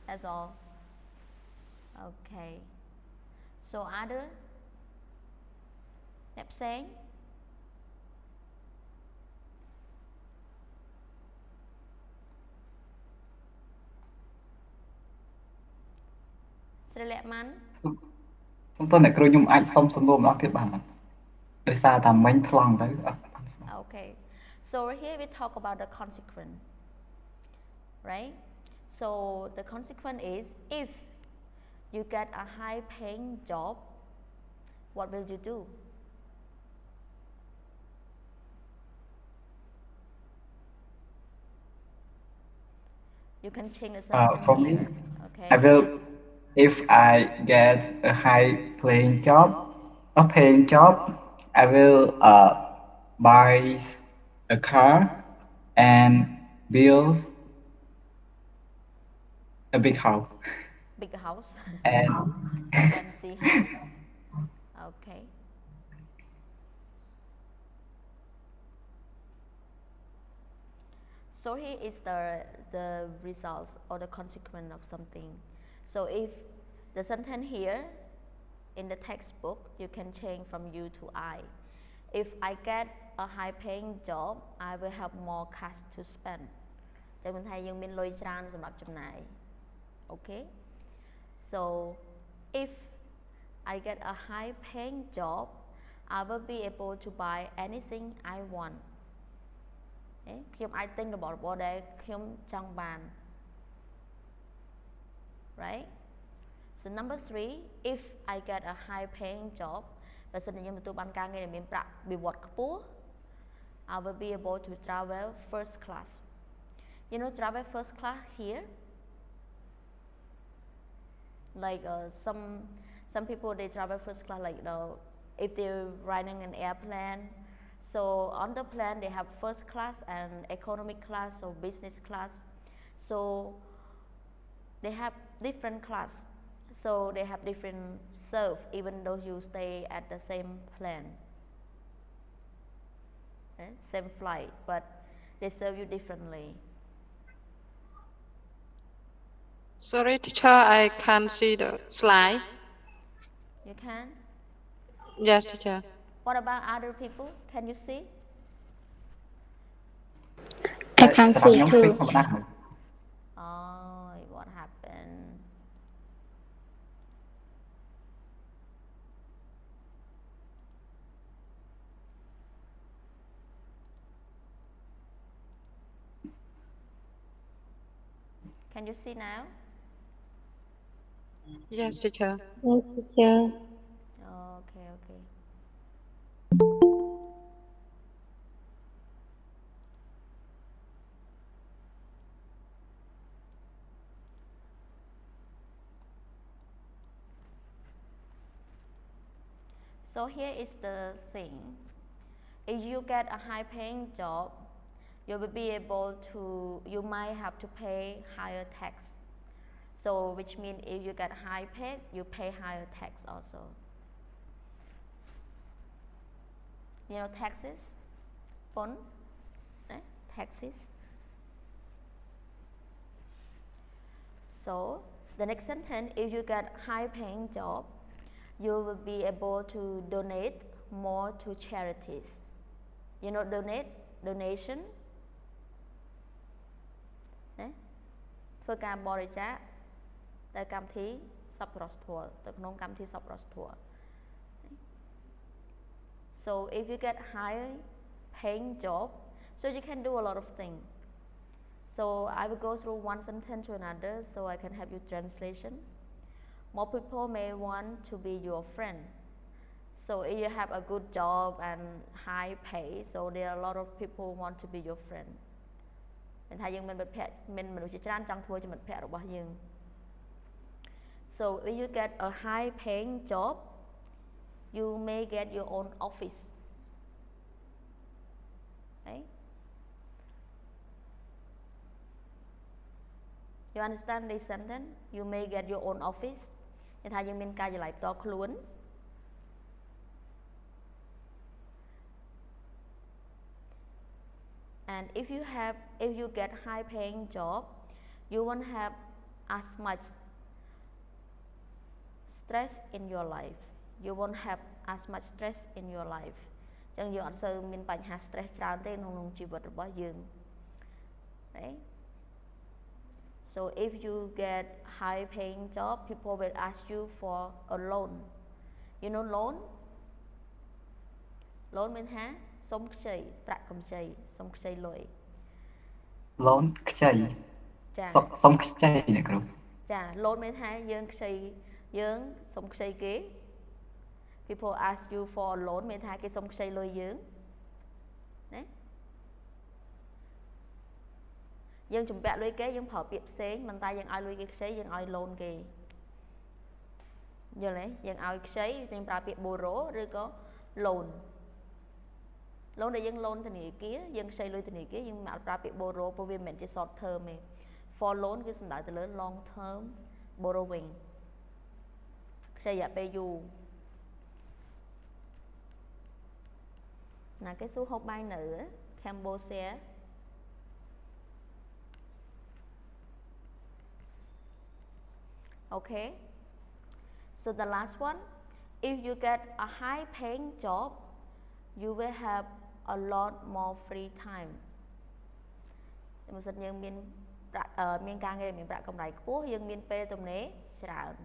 That's all. Okay. So other nẹp xén. Sẽ lẹ mắn. សូមតើអ្នកគ្រូខ្ញុំអាចសុំសំណួរម្ដងទៀតបានដោយសារតែមិញថ្លង់ទៅ Okay. So here we talk about the consequence. Right? So the consequence is if you get a high paying job, what will you do? You can change the sentence For me, here. Okay. I will, Yes. if I get a paying job, I will buy a car and build a big house. Big house. And Fancy house. Okay. So here is the results or the consequence of something. So if the sentence here in the textbook, you can change from you to I. If I get a high paying job, I will have more cash to spend. ចឹងមិនថាយើងមានលុយច្រើនសម្រាប់ចំណាយ Okay. So if I get a high paying job, I will be able to buy anything I want. ខ្ញុំអាចទិញរបស់របរដែលខ្ញុំចង់បាន Right? So number 3, if I get a high paying job, បើសិនជាខ្ញុំទទួលបានការងារដែលមានប្រាក់បៀវត្សខ្ពស់ I will be able to travel first class. You know, travel first class here, like some people they travel first class, like if they're riding an airplane. So on the plane they have first class and economic class or business class. So they have different class. So they have different serve even though you stay at the same plane. Same flight, but they serve you differently. Sorry, teacher, I can't see the slide. You can? Yes, teacher. What about other people? Can you see? I can't see too. Oh, what happened? Can you see now? Yes, teacher. Yes, teacher. Okay, okay. So here is the thing. If you get a high paying job, you will be able to, you might have to pay higher tax. So which means if you get high paid, you pay higher tax also. You know taxes? Pon? Taxes. So the next sentence, if you get high paying job, you will be able to donate more to charities. You know donation? ធ្វើការបរិច្ចាគទៅកម្មវិធីសប្បុរសធម៌ទៅក្នុងកម្មវិធីសប្បុរសធម៌ So if you get high paying job, so you can do a lot of things. So I will go through one sentence to another so I can have you translation. More people may want to be your friend. So if you have a good job and high pay, so there are a lot of people want to be your friend. មានថាយើងមានមិត្តភ័ក្តិមានមនុស្សជាច្រើនចង់ធ្វើជាមិត្តភ័ក្តិរបស់យើង So if you get a high paying job, you may get your own office. Okay? You understand this sentence? You may get your own office. មានថាយើងមានការិយាល័យផ្ទាល់ខ្លួន And if you get high paying job, you won't have as much stress in your life. You won't have as much stress in your life. ចឹងយើងអត់សូវមានបញ្ហា stress ច្រើនទេក្នុងជីវិតរបស់យើង Right? So if you get high paying job, people will ask you for a loan. You know loan? Loan មានថាសុំខ្ចីប្រាក់កម្ចីសុំខ្ចីលុយ Loan ខ្ចី ចា សុំខ្ចីអ្នកគ្រូ ចា loan មានថាយើងខ្ចីយើងសុំខ្ចីគេ People ask you for a loan មានថាគេសុំខ្ចីលុយយើងណា dương chụp bẹ lưới kế dương phở biệp xế mình tay dương ai lưới kế xế dương ai lôn kì giờ lấy dương ai xế dương pra biệp bồ rố rồi có lôn lôn để dương lôn thì nỉ kia dương xây lưới thì nỉ kia dương mạo pra biệp bồ rố bồ viên mình chỉ short term này for loan cái sinh đại từ lớn long term borrowing xây dạ pay you là cái số hộp bay nữa Cambodia. Okay, so the last one, if you get a high paying job you will have a lot more free time. Một số nhân miền ca nghe miền bạc công đại của dân miền P tụm nếច្រើន.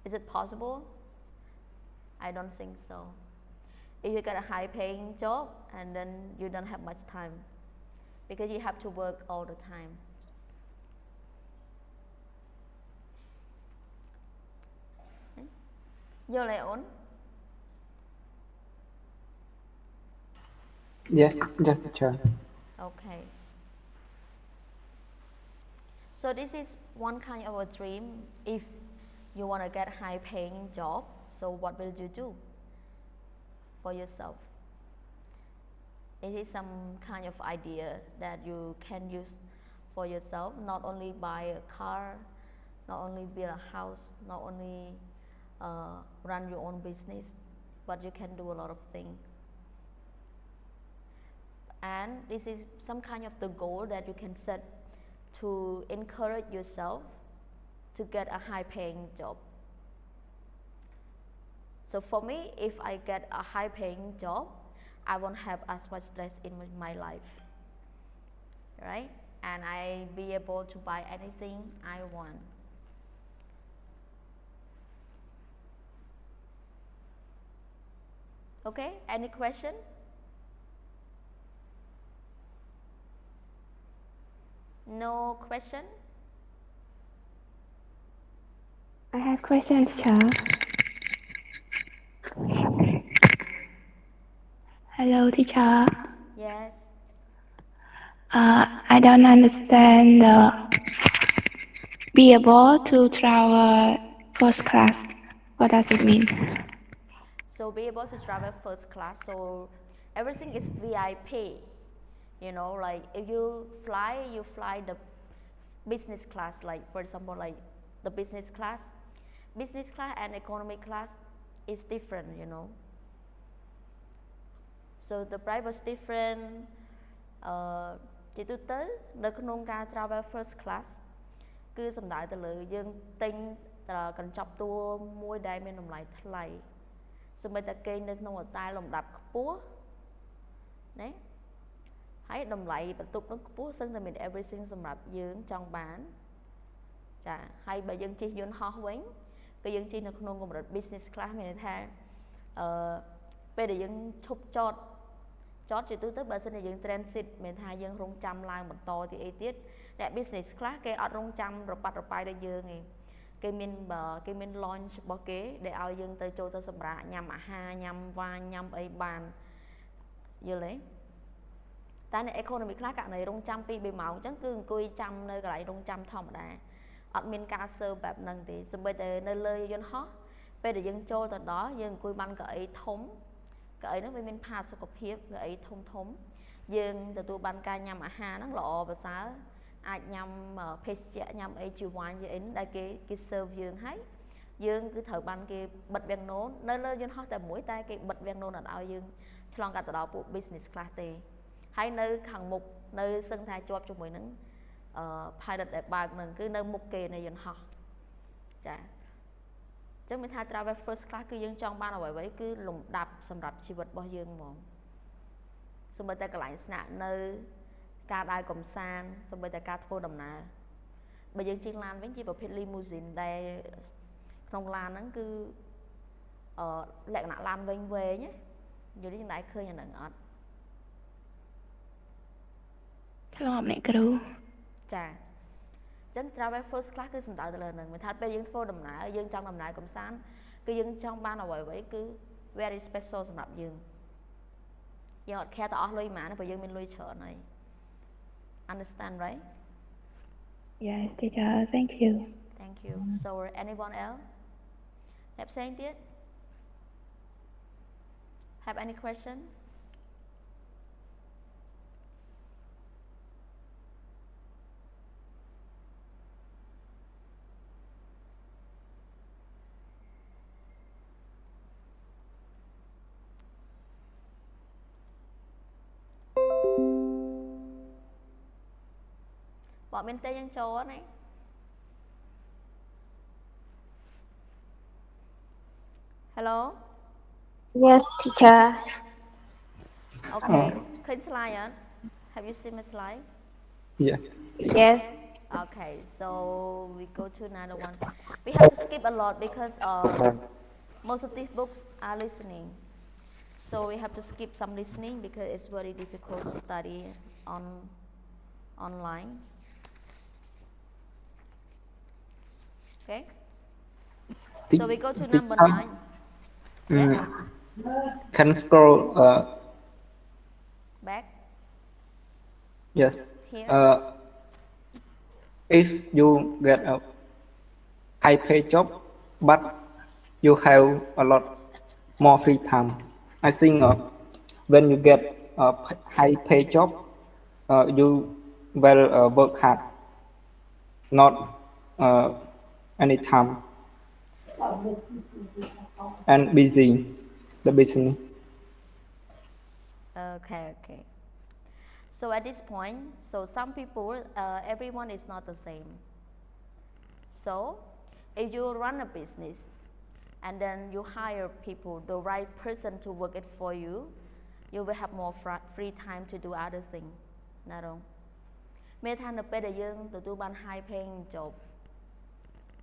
Is it possible? I don't think so. If you get a high paying job and then you don't have much time because you have to work all the time. Vô lại ổn. Yes, teacher. Okay. So this is one kind of a dream. If you want to get a high paying job, so what will you do for yourself? It is some kind of idea that you can use for yourself, not only buy a car, not only build a house, not only run your own business, but you can do a lot of things. And this is some kind of the goal that you can set to encourage yourself to get a high paying job. So for me, if I get a high paying job, I won't have as much stress in my life, right? And I be able to buy anything I want. Okay, any question? No question? I have question, teacher. Hello, teacher. Yes. I don't understand be able to travel first class. What does it mean? So be able to travel first class, so everything is VIP. You know, like if you fly the business class, like for example, like the business class and economy class is different, you know. So the price was different. Chỉ tôi tới nơi không ca travel first class cứ sầm đại từ lự dân tinh cần chọc tua môi đai bên đồng lại thay sầm bây ta cây nơi không ở tai lòng đập búa đấy hãy đồng lại bật tục nó búa sân thì mình everything sầm đập dương trong bán chả hay bà dân chi dân ho quánh cái dân chi nó không có một business class mình thay bây giờ dân chụp chọt chỉ tôi tới bờ sân này dân transit mình thay dân rong trăm lai một to thì ấy tiết đại business class cái ở rong trăm rồi bắt đây dương này cái mình launch bỏ kế để ao dân tới chỗ tới sầm rạ nhằm ha nhằm và nhằm ấy bàn giờ lấy ta này economy class cả này rong trăm pi bề màu chẳng cứ cùi trăm nơi cái lại rong trăm thòng đà ở miền ca sơแบบnăng thì sầm bây giờ nơi lơi dân hot bây giờ dân chỗ từ đó dân cùi ban cái thống cái nó bên pha sọc hiếp cái thông dương từ tu ban ca nhằm ha nó lọ và xá ai nhằm page nhằm ấy chịu quan gì đây cái serve dương hay dương cứ thở ban cái bật ven nón nơi nơi dân hot tại mũi tay cái bật ven nón ở đâu dương cho cả từ đó bộ business class tê hay nơi hàng mục nơi sân thay job cho mình nắng pilot để bạc mình cứ nơi mục kề này dân hot chả chứ mình thay travel first class cứ dân trong ban là vậy cứ lùng đập sầm đập chi vật bao dương mòn xong bây giờ cái lại nạ nơi ca đai cầm san xong bây giờ ca thô đầm nà bây giờ trên lan với chi vào pit limousine đây trong lan nó cứ lẹ nạ lan vênh về nhé giờ đi trên đại khơi nhà nặng ọt Hello, mẹ kêu. Chà chân travel first class cứ sầm đợi từ lần mình thay bây giờ thô đầm nà dương trong đầm nà cầm san cứ dương trong ban là vậy cứ very special sầm đập dương giờ khe tỏ lôi mà nó bây giờ mình lôi chợ này understand right Yes, teacher. Thank you. Thank you. So anyone else have saying it? Have any question? Bọn mình tên dân châu này. Hello. Yes, teacher. Okay. Can slide on? Have you seen my slide? Yes. Yes. Okay, so we go to another one. We have to skip a lot because most of these books are listening. So we have to skip some listening because it's very difficult to study online. Okay? So we go to number 9. Yeah? Can scroll Back. yes. Here. If you get a high pay job, but you have a lot more free time. I think when you get a high pay job, you will work hard, not any time, and busy the business. Okay. So at this point, so some people, everyone is not the same. So if you run a business and then you hire people, the right person to work it for you, you will have more free time to do other things. ណារងមេថានៅពេលដែលយើងទទួលបាន high paying job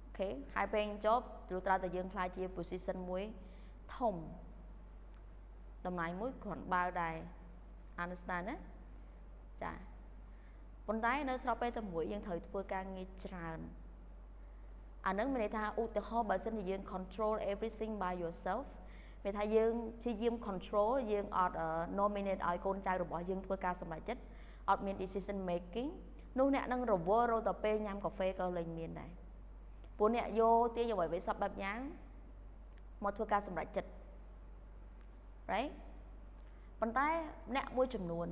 okay high paying job ព្រោះត្រូវតែយើងខ្លាចជា position មួយធំតំណែងមួយគ្រាន់បើដែរ understand ណាចាប៉ុន្តែនៅស្របពេលតែមួយយើងត្រូវធ្វើការងារច្រើនអានឹងមានន័យថាឧទាហរណ៍បើសិនជាយើង control everything by yourself មានថាយើងព្យាយាម control យើងអត់ nominate ឲ្យកូនចៅរបស់យើងធ្វើការសម្រេចចិត្តអត់មាន decision making នោះអ្នកនឹងរវល់រហូតដល់ពេលញ៉ាំកាហ្វេក៏លែងមានដែរព្រោះអ្នកយកទាញអ្វីៗសពបែបយ៉ាងមកធ្វើការសម្រេចចិត្ត right ប៉ុន្តែអ្នកមួយចំនួន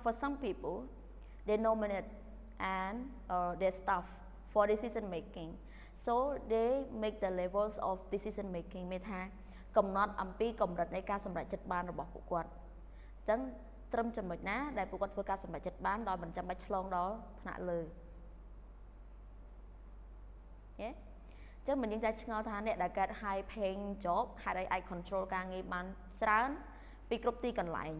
for some people they nominate and their staff for decision making so they make the levels of decision making មានថាកំណត់អំពីកម្រិតនៃការសម្រេចចិត្តបានរបស់ពួកគាត់អញ្ចឹងត្រឹមចំណុចណាដែលពួកគាត់ធ្វើការសម្រេចចិត្តបានដោយមិនចាំបាច់ឆ្លងដល់ថ្នាក់លើយេអញ្ចឹងមិនយើងតែឆ្ងល់ថាអ្នកដែលកើត high paying job ហេតុអីអាច control ការងារបានច្រើនពីគ្រប់ទីកន្លែង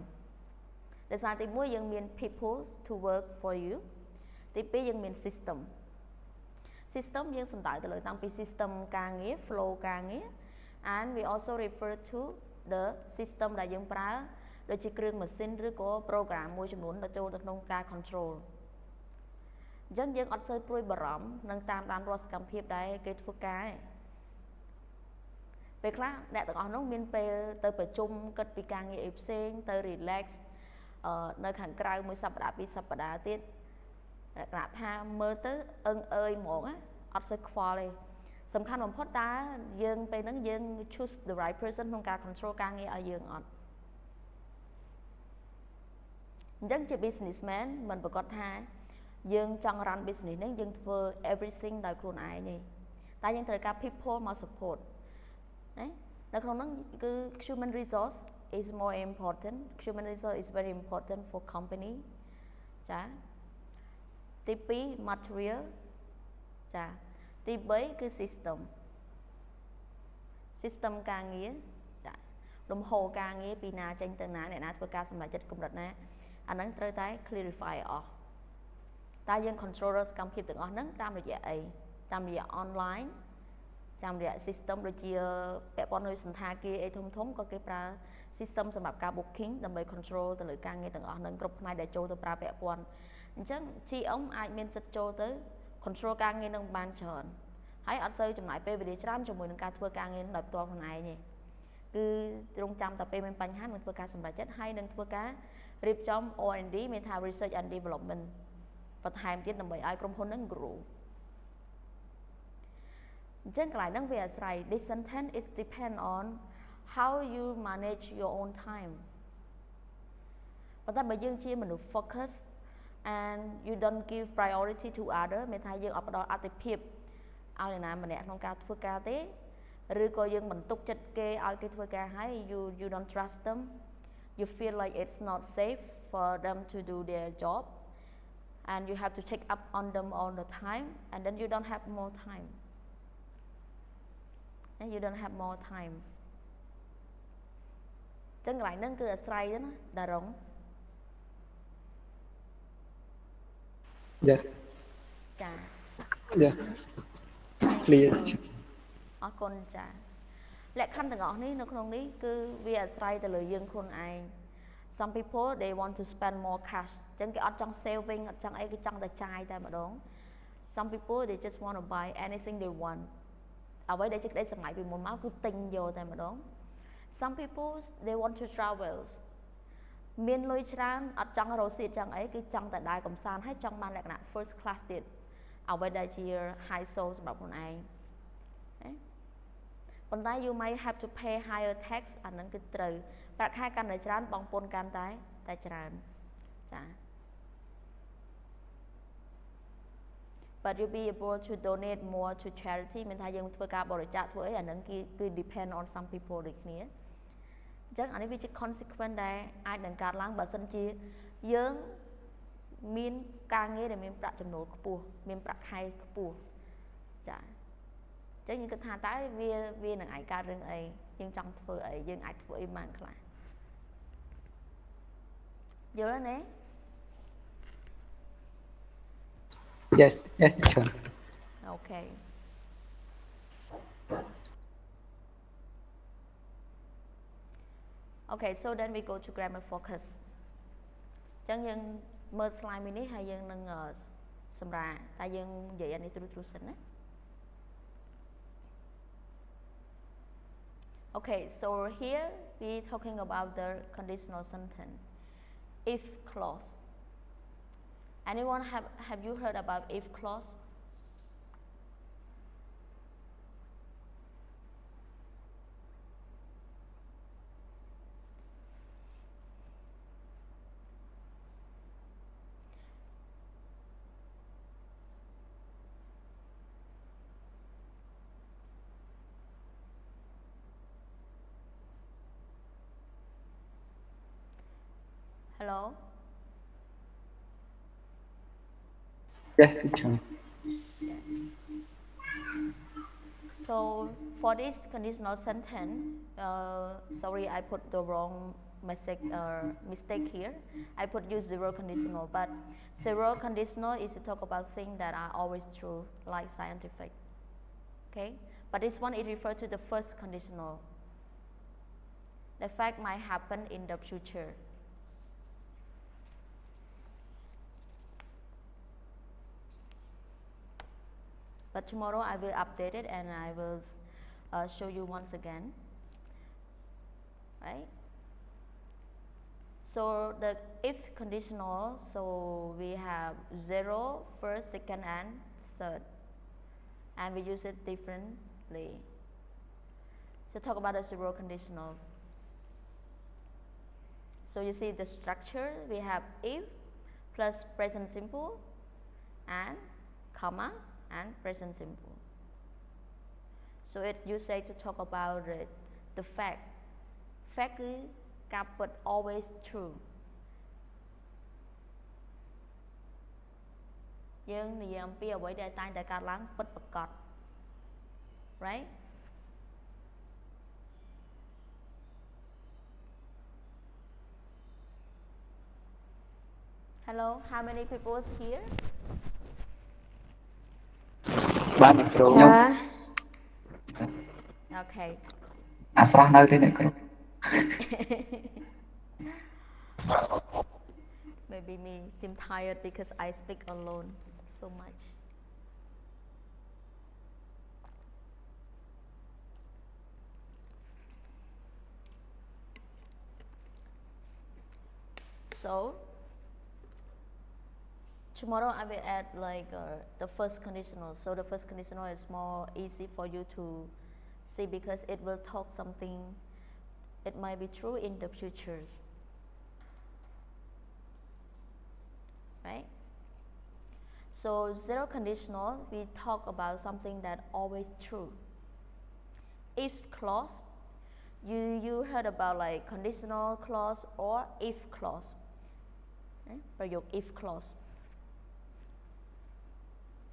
ដោយសារទី1យើងមាន people to work for you ទី2យើងមាន system យើងសំដៅទៅលើតាំងពី system ការងារ flow ការងារ and we also refer to the system ដែលយើងប្រើដូចជាគ្រឿងម៉ាស៊ីនឬក៏ program មួយចំនួនដែលចូលទៅក្នុងការ control អញ្ចឹងយើងអត់សូវព្រួយបារម្ភនឹងតាមដានរាល់សកម្មភាពដែលគេធ្វើការឯងពេលខ្លះអ្នកទាំងអស់នោះមានពេលទៅប្រជុំគិតពីការងារអីផ្សេងទៅ relax នៅខាងក្រៅមួយសប្តាហ៍ពីរសប្តាហ៍ទៀតគេថាមើលទៅអឹងអើយហ្មងអត់សូវខ្វល់ទេសំខាន់បំផុតតើយើងពេលហ្នឹងយើង choose the right person ក្នុងការ control ការងារឲ្យយើងអត់អញ្ចឹងជា businessman មិនប្រកាសថាយើងចង់ run business ហ្នឹងយើងធ្វើ everything ដោយខ្លួនឯងទេតែយើងត្រូវការ people មក support ណានៅក្នុងហ្នឹងគឺ human resource is more important human resource is very important for company ចាទី2 material ចាទី3គឺ system ការងារចាលំហូរការងារពីណាចេញទៅណាអ្នកណាធ្វើការសម្រេចចិត្តកម្រិតណាអាហ្នឹងត្រូវតែ clarify អស់តើយើង control សកម្មភាពទាំងអស់ហ្នឹងតាមរយៈអីតាមរយៈ online តាមរយៈ system ដូចជាពាក់ព័ន្ធនឹងសន្តាគារអីធំក៏គេប្រើ system សម្រាប់ការ booking ដើម្បី control ទៅលើការងារទាំងអស់ហ្នឹងគ្រប់ផ្នែកដែលចូលទៅប្រើពាក់ព័ន្ធអញ្ចឹង GM អាចមានសិទ្ធិចូលទៅ control ការងារនឹងបានច្រើនហើយអត់សូវចំណាយពេលវេលាច្រើនជាមួយនឹងការធ្វើការងារដោយផ្ទាល់ខ្លួនឯងទេគឺត្រង់ចាំតែពេលមានបញ្ហានឹងធ្វើការសម្រេចចិត្តហើយនឹងធ្វើការរៀបចំ R&D មានថា research and development បន្ថែមទៀតដើម្បីឲ្យក្រុមហ៊ុនហ្នឹង grow អញ្ចឹងកន្លែងហ្នឹងវាអាស្រ័យ this sentence it depend on how you manage your own time ប៉ុន្តែបើយើងជាមនុស្ស focus and you don't give priority to other មានថាយើងអត់ផ្ដល់អាទិភាពឲ្យអ្នកណាម្នាក់ក្នុងការធ្វើការទេឬក៏យើងមិនទុកចិត្តគេឲ្យគេធ្វើការហើយ you don't trust them you feel like it's not safe for them to do their job and you have to check up on them all the time and then you don't have more time and you don't have more time ចឹងកន្លែងហ្នឹងគឺអាស្រ័យទៅណាតារង Yes ចា Yes clear អរគុណចាលក្ខខណ្ឌទាំងអស់នេះនៅក្នុងនេះគឺវាអាស្រ័យទៅលើយើងខ្លួនឯង some people they want to spend more cash អញ្ចឹងគេអត់ចង់ saving អត់ចង់អីគេចង់តែចាយតែម្ដង some people they just want to buy anything they want អ្វីដែលជាក្តីស្រមៃពីមុនមកគឺទិញយកតែម្ដង some people they want to travel មានលុយច្រើនអត់ចង់រកស៊ីចង់អីគឺចង់តែដើរកម្សាន្តហើយចង់បានលក្ខណៈ first class ទៀតអ្វីដែលជា high soul សម្រាប់ខ្លួនឯងប៉ុន្តែ you might have to pay higher tax អាហ្នឹងគឺត្រូវប្រាក់ខែកាន់តែច្រើនបងពុនកាន់តែច្រើនចា but you be able to donate more to charity មានថាយើងធ្វើការបរិច្ចាគធ្វើអីអាហ្នឹងគឺ depend on some people ដូចគ្នាអញ្ចឹងអានេះវាជា consequence ដែលអាចនឹងកើតឡើងបើសិនជាយើងមានការងារដែលមានប្រាក់ចំណូលខ្ពស់មានប្រាក់ខែខ្ពស់ចាអញ្ចឹងយើងគិតថាតើវានឹងអាចកើតរឿងអីយើងចង់ធ្វើអីយើងអាចធ្វើអីបានខ្លះយល់ទេ Yes teacher Okay Okay so then we go to grammar focus អញ្ចឹងយើងមើល slide មួយនេះហើយយើងនឹងសម្រាប់តែយើងនិយាយអានេះទ្រូសិនណា Okay so here we talking about the conditional sentence if clause anyone have you heard about if clause Hello Yes teacher Yes. So for this conditional sentence, sorry I put the wrong mistake here. I put use zero conditional, but zero conditional is to talk about things that are always true, like scientific. Okay, but this one it refers to the first conditional. The fact might happen in the future. But tomorrow I will update it and I will show you once again, right? So the if conditional, so we have 0, first, second and third, and we use it differently. So talk about the zero conditional. So you see the structure, we have if plus present simple and comma and present simple. So it you say to talk about it, the fact. Fact គឺការពិត always true. យើងនិយាយអំពីអ្វីដែលតែងតែកើតឡើងពិតប្រាកដ right? Hello, how many people is here? បានអ្នកគ្រូ Okay. អាស្រស់នៅទេអ្នកគ្រូ Maybe me seem tired because I speak alone so much. So tomorrow I will add like the first conditional. So the first conditional is more easy for you to see because it will talk something. It might be true in the futures, right? So zero conditional, we talk about something that always true. If clause, you heard about like conditional clause or if clause. ประโยค if clause.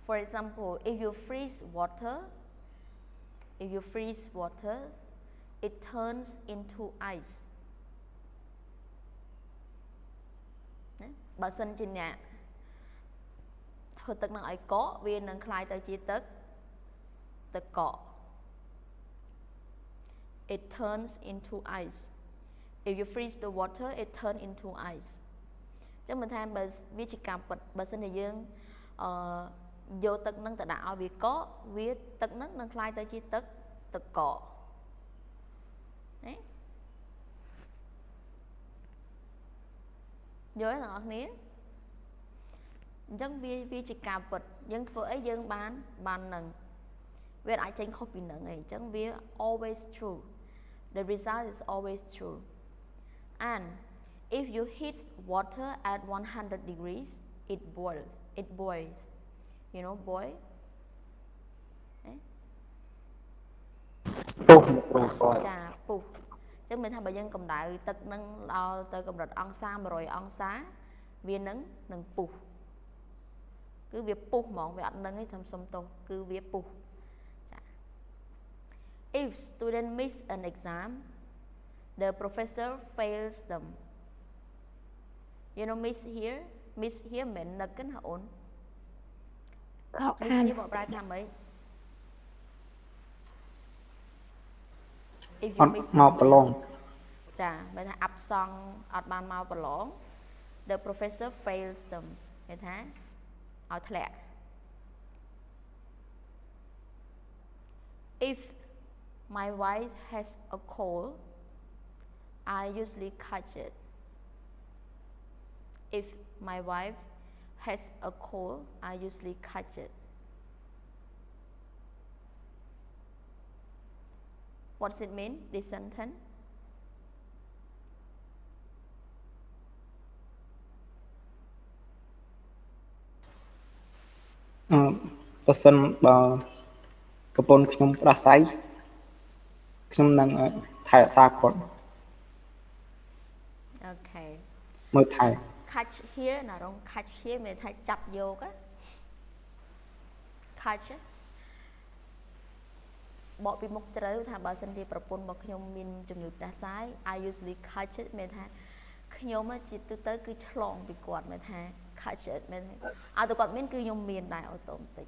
For example, if you freeze water, it turns into ice. បើសិនជាអ្នកធ្វើទឹកនឹងឲ្យកកវានឹងคล้ายទៅជាទឹកកក It turns into ice. If you freeze the water, it turns into ice. ចឹងមិនថាបើវាជាការពិតបើសិនជាយើងយកទឹកនឹងទៅដាក់ឲ្យវាកកវាទឹកនឹងនឹងคล้ายទៅជាទឹកកកណាយល់ទេបងប្អូនគ្នាអញ្ចឹងវាជាការពិតយើងធ្វើអីយើងបាននឹងវាអាចចេញខុសពីនឹងអីអញ្ចឹងវា always true. The result is always true. And if you heat water at 100 degrees, it boils. You know, boil? ពុះ ចាពុះអញ្ចឹងមានថាបើយើងកម្ដៅទឹកនឹងដល់ទៅកម្រិតអង្សា100អង្សាវានឹងពុះគឺវាពុះហ្មងវាអត់នឹងទេសុំទោសគឺវាពុះចា If student miss an exam, the professor fails them. You know miss here មិននឹកណាអូនmiss here បកប្រែថាម៉េច If you miss មកប្រឡងចាបើថាអាប់សង់អត់បានមកប្រឡង The professor fails them គេថាឲ្យធ្លាក់ If my wife has a cold, I usually catch it. If my wife has a cold, I usually catch it. What does it mean, this sentence? Person បើប្រពន្ធខ្ញុំផ្ដាសាយខ្ញុំនឹងថែរក្សាគាត់ Okay មើលថែ catch here ណារង catch here មានថាចាប់យកណា catch បកពីមុខត្រូវថាបើសិនជាប្រពន្ធរបស់ខ្ញុំមានជំងឺផ្ដាសាយ I usually catch it មានថាខ្ញុំជាទូទៅគឺឆ្លងពីគាត់មានថា catch it មានឲ្យតែគាត់មានគឺខ្ញុំមានដែរអូតូម៉ាទិក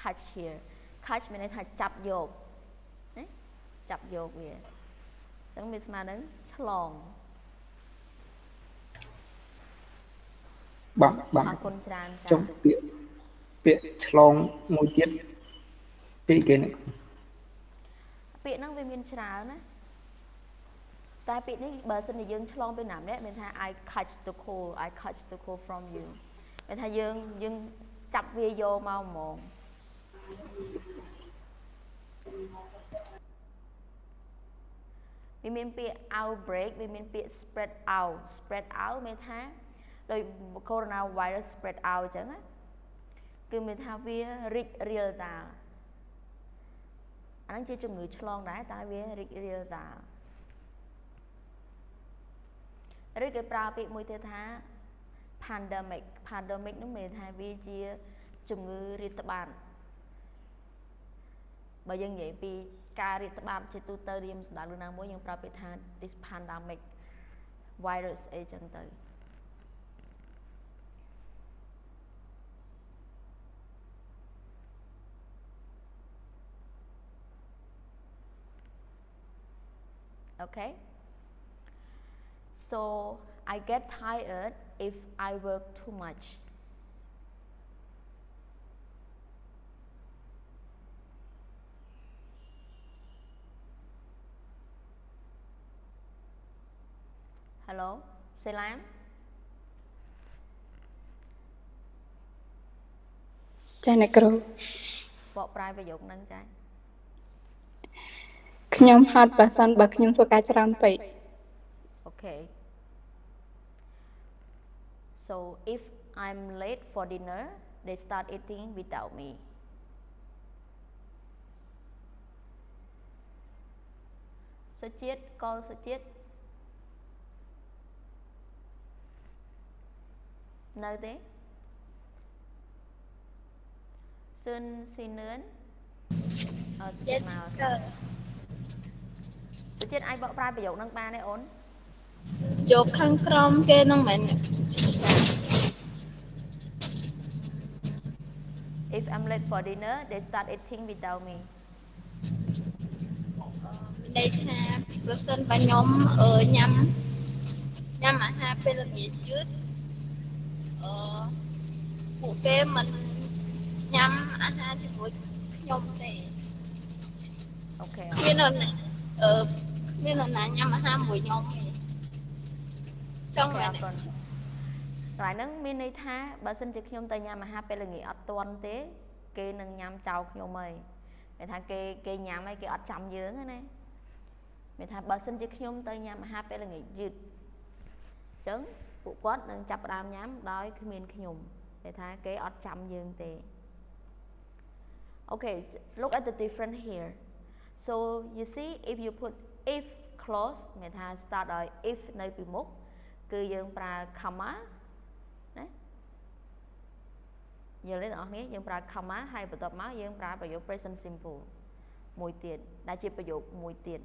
catch here catch មានន័យថាចាប់យកណាចាប់យកវាអញ្ចឹងវាស្មើនឹងឆ្លងបាទអរគុណច្រើនចា៎ចុះពាក្យឆ្លងមួយទៀតពាក្យគេនេះពាក្យហ្នឹងវាមានច្រើនណាតែពាក្យនេះបើសិនជាយើងឆ្លងពីណាម្នាក់មានថា I catch the call from you មានថាយើងចាប់វាយកមកហ្មងវាមានពាក្យ outbreak វាមានពាក្យ spread out មានថាដោយ coronavirus spread out អញ្ចឹងណាគឺមានថាវារីករាលដាលអាហ្នឹងជាជំងឺឆ្លងដែរតែវារីករាលដាលឬគេប្រើពាក្យមួយទៀតថា pandemic នោះមានថាវាជាជំងឺរាតត្បាតបើយើងនិយាយពីការរាតត្បាតជាទូទៅរៀមសម្ដៅលើណាមួយយើងប្រើពាក្យថា this pandemic virus អីចឹងទៅOkay, so I get tired if I work too much. Hello, Selam. ចាអ្នកគ្រូ បកប្រែប្រយោគហ្នឹងចា ខ្ញុំហត់ប្រសិនបើខ្ញុំធ្វើការច្រើនពេក Okay. So if I'm late for dinner, they start eating without me. Suchiet, call Suchiet. No thế. Xuân xin nướng. Suchiet màu. Suchiet ai bỏ prai ប្រយោគនឹងបានទេអូន យកខាងក្រោមគេនឹងមែន If I'm late for dinner, they start eating without me. ន័យថាប្រសិនបើខ្ញុំញ៉ាំអាហារពេលល្ងាចយឺតពួកគេមិនញ៉ាំអាហារជាមួយខ្ញុំទេ Okay. មាននរណាមាននរណាញ៉ាំអាហារមួយខ្ញុំទេចង់មែន កន្លែងហ្នឹងមានន័យថាបើសិនជាខ្ញុំទៅញ៉ាំអាហារពេលល្ងាចអត់ទាន់ទេគេនឹងញ៉ាំចោលខ្ញុំហើយមានថាគេញ៉ាំហើយគេអត់ចាំយើងណាមានថាបើសិនជាខ្ញុំទៅញ៉ាំអាហារពេលល្ងាចយឺតអញ្ចឹងពួកគាត់នឹងចាប់ផ្ដើមញ៉ាំដោយគ្មានខ្ញុំមានថាគេអត់ចាំយើងទេ Okay, look at the difference here. So you see if you put if clause មានថា start ដោយ if នៅពីមុខគឺយើងប្រើ comma ណាយល់ទេបងប្អូនយើងប្រើ comma ហើយបន្ទាប់មកយើងប្រើប្រយោគ present simple មួយទៀតដែលជាប្រយោគមួយទៀត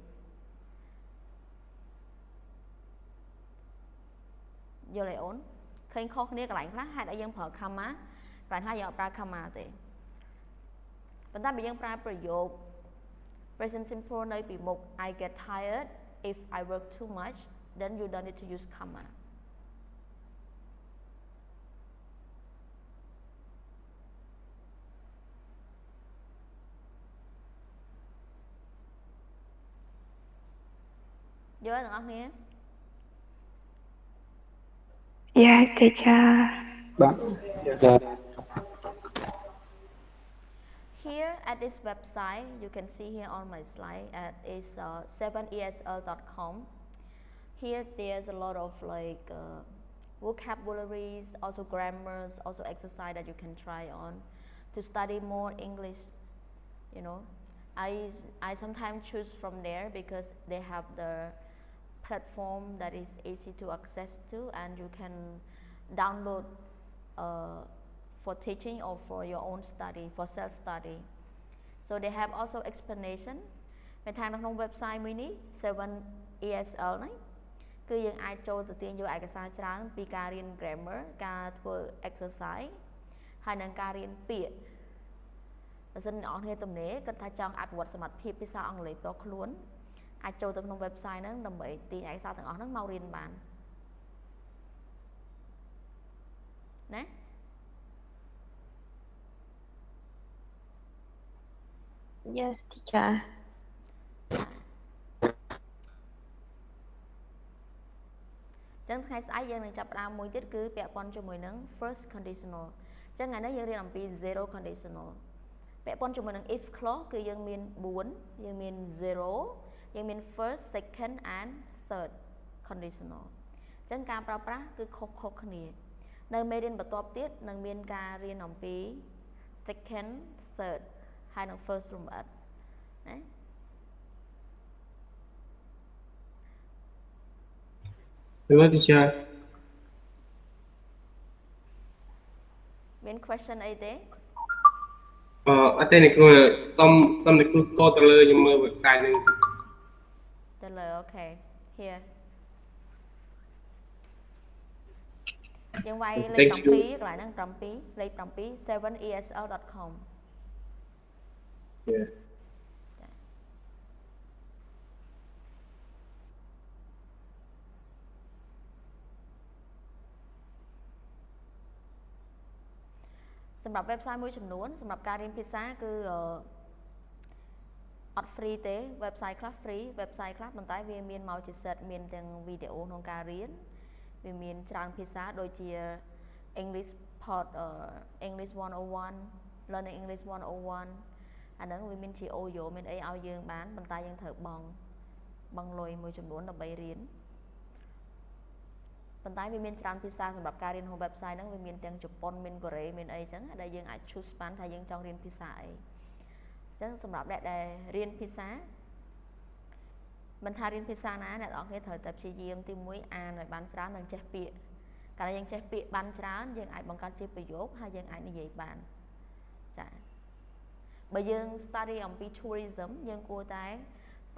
យល់ទេអូនឃើញខុសគ្នាកន្លែងខ្លះហេតុអីយើងប្រើ comma កន្លែងខ្លះយើងអត់ប្រើ comma ទេប៉ុន្តែបើយើងប្រើប្រយោគ present simple នៅពីមុខ I get tired if I work too much then you don't need to use comma យល់ទេបងប្អូន Yes teacher បាទ Here at this website you can see here on my slide is 7esl.com. Here there's a lot of like vocabularies, also grammars, also exercise that you can try on to study more English. You know, I sometimes choose from there because they have the platform that is easy to access to and you can download for teaching or for your own study, for self-study. So they have also explanation នៅខាងក្នុង website មួយនេះ 7ESL ហ្នឹងគឺយើងអាចចូលទៅទាញយកឯកសារច្រើនពីការរៀន grammar ការធ្វើ exercise ហើយនិងការរៀនពាក្យបើសិនអ្នកនរគ្នាទំនេរគិតថាចង់អភិវឌ្ឍសមត្ថភាពភាសាអង់គ្លេសផ្ទាល់ខ្លួនអាចចូលទៅក្នុង website ហ្នឹងដើម្បីទាញឯកសារទាំងអស់ហ្នឹងមករៀនបានណា Yes teacher ចឹងថ្ងៃស្អែកយើងនឹងចាប់ផ្ដើមមួយទៀតគឺពាក់ព័ន្ធជាមួយនឹង first conditional ចឹងថ្ងៃនេះយើងរៀនអំពី zero conditional ពាក់ព័ន្ធជាមួយនឹង if clause គឺយើងមាន4យើងមាន zero យើងមាន first second and third conditional ចឹងការប្រើប្រាស់គឺខុសៗគ្នានៅមេរៀនបន្ទាប់ទៀតនឹងមានការរៀនអំពី second third ហើយនឹង first រំអិតណា Hello teacher មាន question អីទេ អត់ទេអ្នកគ្រូសុំអ្នកគ្រូស្គាល់ទៅលើខ្ញុំមើល website ហ្នឹង ទៅលើ okay here យើងវាយលេខ 7 កន្លែងហ្នឹង 7 លេខ 7 7esl.com Yeah សម្រាប់ website មួយចំនួនសម្រាប់ការរៀនភាសាគឺអត់ free ទេ website ខ្លះ free website ខ្លះប៉ុន្តែវាមានមកជា set មានទាំងវីដេអូក្នុងការរៀនវាមានច្រើនភាសាដូចជា English Pod English 101 learning English 101 អាហ្នឹងវាមានជាអូយ៉ូមានអីឲ្យយើងបានប៉ុន្តែយើងត្រូវបង់លុយមួយចំនួនដើម្បីរៀនប៉ុន្តែវាមានច្រើនភាសាសម្រាប់ការរៀនក្នុង website ហ្នឹងវាមានទាំងជប៉ុនមានកូរ៉េមានអីចឹងដែលយើងអាច choose បានថាយើងចង់រៀនភាសាអីចឹងសម្រាប់អ្នកដែលរៀនភាសាមិនថារៀនភាសាណាអ្នកនរគ្នាត្រូវតែព្យាយាមទី1អានឲ្យបានច្រើននិងចេះពាក្យកាលយើងចេះពាក្យបានច្រើនយើងអាចបង្កើតជាប្រយោគហើយយើងអាចនិយាយបានចាបើយើង study អំពី tourism យើងគួរតែ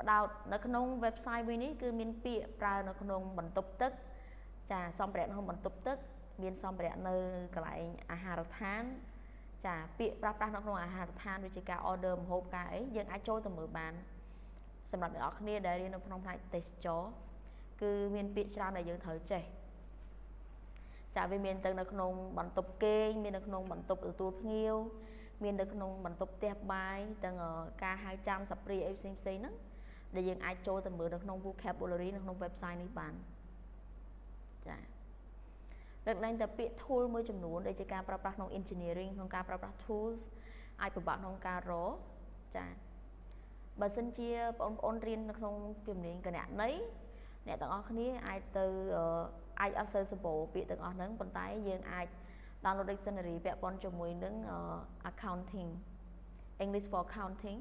ផ្ដោតនៅក្នុង website មួយនេះគឺមានពាក្យប្រើនៅក្នុងបន្ទប់ទឹកចាសម្ភារៈក្នុងបន្ទប់ទឹកមានសម្ភារៈនៅកន្លែងអាហារដ្ឋានចាពាក្យប្រើប្រាស់នៅក្នុងអាហារដ្ឋានដូចជាការ order ម្ហូបការអីយើងអាចចូលទៅមើលបានសម្រាប់អ្នកនរគ្នាដែលរៀននៅក្នុងផ្នែកទេសចរគឺមានពាក្យច្រើនដែលយើងត្រូវចេះចាវាមានទាំងនៅក្នុងបន្ទប់គេងមាននៅក្នុងបន្ទប់ទទួលភ្ញៀវមាននៅក្នុងបន្ទប់ផ្ទះបាយទាំងការហៅចាំសព្រាអីផ្សេងៗហ្នឹងដែលយើងអាចចូលទៅមើលនៅក្នុង vocabulary នៅក្នុង website នេះបានចាលើកឡើងតែពាក្យ tool មួយចំនួនដែលជាការប្រើប្រាស់ក្នុង engineering ក្នុងការប្រើប្រាស់ tools អាចពិបាកក្នុងការរកចាបើសិនជាបងប្អូនរៀននៅក្នុងជំនាញគណនេយ្យអ្នកទាំងអស់គ្នាអាចទៅអាចអត់សូវសម្បូរពាក្យទាំងអស់ហ្នឹងប៉ុន្តែយើងអាច download dictionary ពាក់ព័ន្ធជាមួយនឹង accounting English for accounting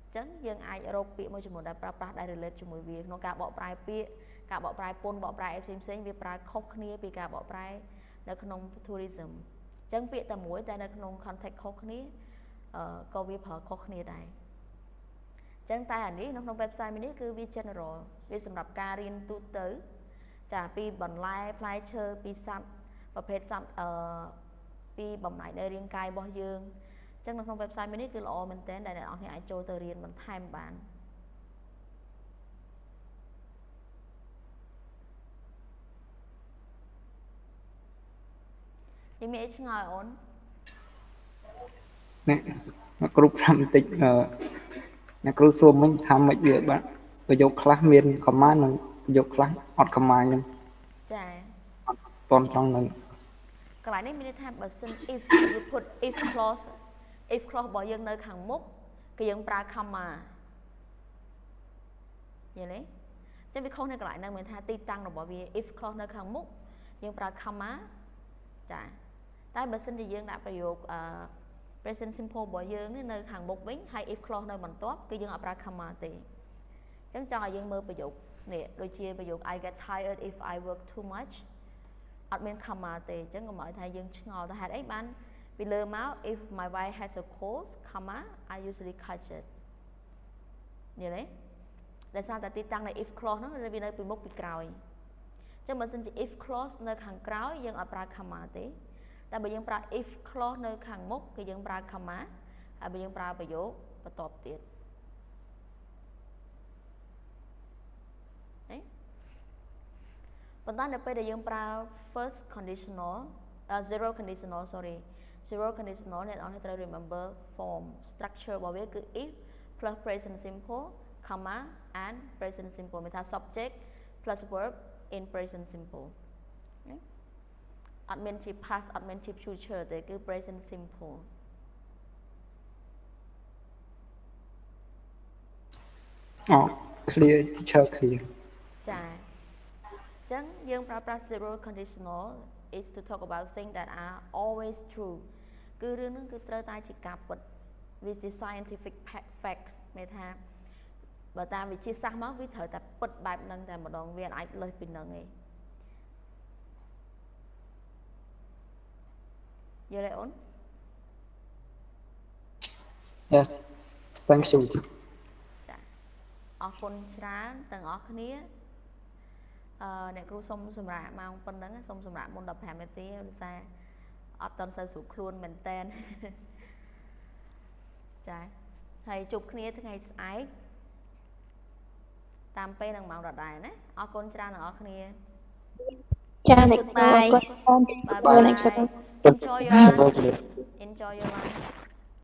អញ្ចឹងយើងអាចរកពាក្យមួយចំនួនដែលប្រើប្រាស់ដែល relate ជាមួយវាក្នុងការបកប្រែពាក្យការបកប្រែពន្ធបកប្រែអីផ្សេងៗវាប្រើខុសគ្នាពីការបកប្រែនៅក្នុង tourism អញ្ចឹងពាក្យតែមួយតែនៅក្នុង context ខុសគ្នាក៏វាប្រើខុសគ្នាដែរអញ្ចឹងតែអានេះនៅក្នុង website មួយនេះគឺវា general វាសម្រាប់ការរៀនទូទៅចាពីបន្លែផ្លែឈើពីសត្វប្រភេទសត្វពីបំណែកនៃរាងកាយរបស់យើងអញ្ចឹងនៅក្នុង website មួយនេះគឺល្អមែនទែនដែលអ្នកនរគ្នាអាចចូលទៅរៀនបន្ថែមបាន Em ấy ngồi ổn. Nè,គ្រូ5បន្តិចអ្នកគ្រូសួរមិញថាមិនវាបាទប្រយោគខ្លះមាន command និងប្រយោគខ្លះអត់ command ហ្នឹងចាអត់តន់ត្រង់ហ្នឹងកន្លែងនេះមានន័យថាបើសិន if you put if clause របស់យើងនៅខាងមុខគឺយើងប្រើ comma យល់ទេចឹងវាខុសនៅកន្លែងហ្នឹងមានថាទីតាំងរបស់វា if clause នៅខាងមុខយើងប្រើ comma ចាតែបើសិនជាយើងដាក់ប្រយោគpresent simple របស់យើងនៅខាងមុខវិញហើយ if clause នៅបន្ទាប់គឺយើងអត់ប្រើ comma ទេអញ្ចឹងចង់ឲ្យយើងមើលប្រយោគនេះដូចជាប្រយោគ I get tired if I work too much អត់មាន comma ទេអញ្ចឹងកុំឲ្យថាយើងឆ្ងល់ថាហេតុអីបានពីលើមក if my wife has a cold comma I usually catch it យល់ទេដោយសារតែទីតាំងនៃ if clause ហ្នឹងវានៅពីមុខពីក្រោយអញ្ចឹងបើសិនជា if clause នៅខាងក្រោយយើងអត់ប្រើ comma ទេតែបើយើងប្រើ if clause នៅខាងមុខគឺយើងប្រើ comma ហើយបើយើងប្រើប្រយោគបន្ទាប់ទៀតប៉ុន្តែនៅពេលដែលយើងប្រើ first conditional zero conditional zero conditional អ្នកនរត្រូវ remember form structure របស់វាគឺ if plus present simple comma and present simple មានថា subject plus verb in present simple អត់មានជា past អត់មានជា future ទេគឺ present simple អូ clear teacher clear ចាអញ្ចឹងយើងប្រើប្រាស់ zero conditional is to talk about things that are always true គឺរឿងហ្នឹងគឺត្រូវតែជាការពិត with the scientific facts មានថាបើតាមវិទ្យាសាស្ត្រមកវាត្រូវតែពិតបែបហ្នឹងតែម្ដងវាអាចលើសពីហ្នឹងឯងយល់ទេអូន Yes thank you ចាអរគុណច្រើនទាំងអស់គ្នាអ្នកគ្រូសុំសម្រាប់ម៉ោងប៉ុណ្ណឹងសុំសម្រាប់មុន15នាទីដោយសារអត់តន់សូវស្រួលខ្លួនមែនតែនចាហើយជួបគ្នាថ្ងៃស្អែកតាមពេលនឹងម៉ោងដដែលណាអរគុណច្រើនទាំងអស់គ្នាចាអ្នកគ្រូអរគុណ Bye bye. Enjoy your lunch.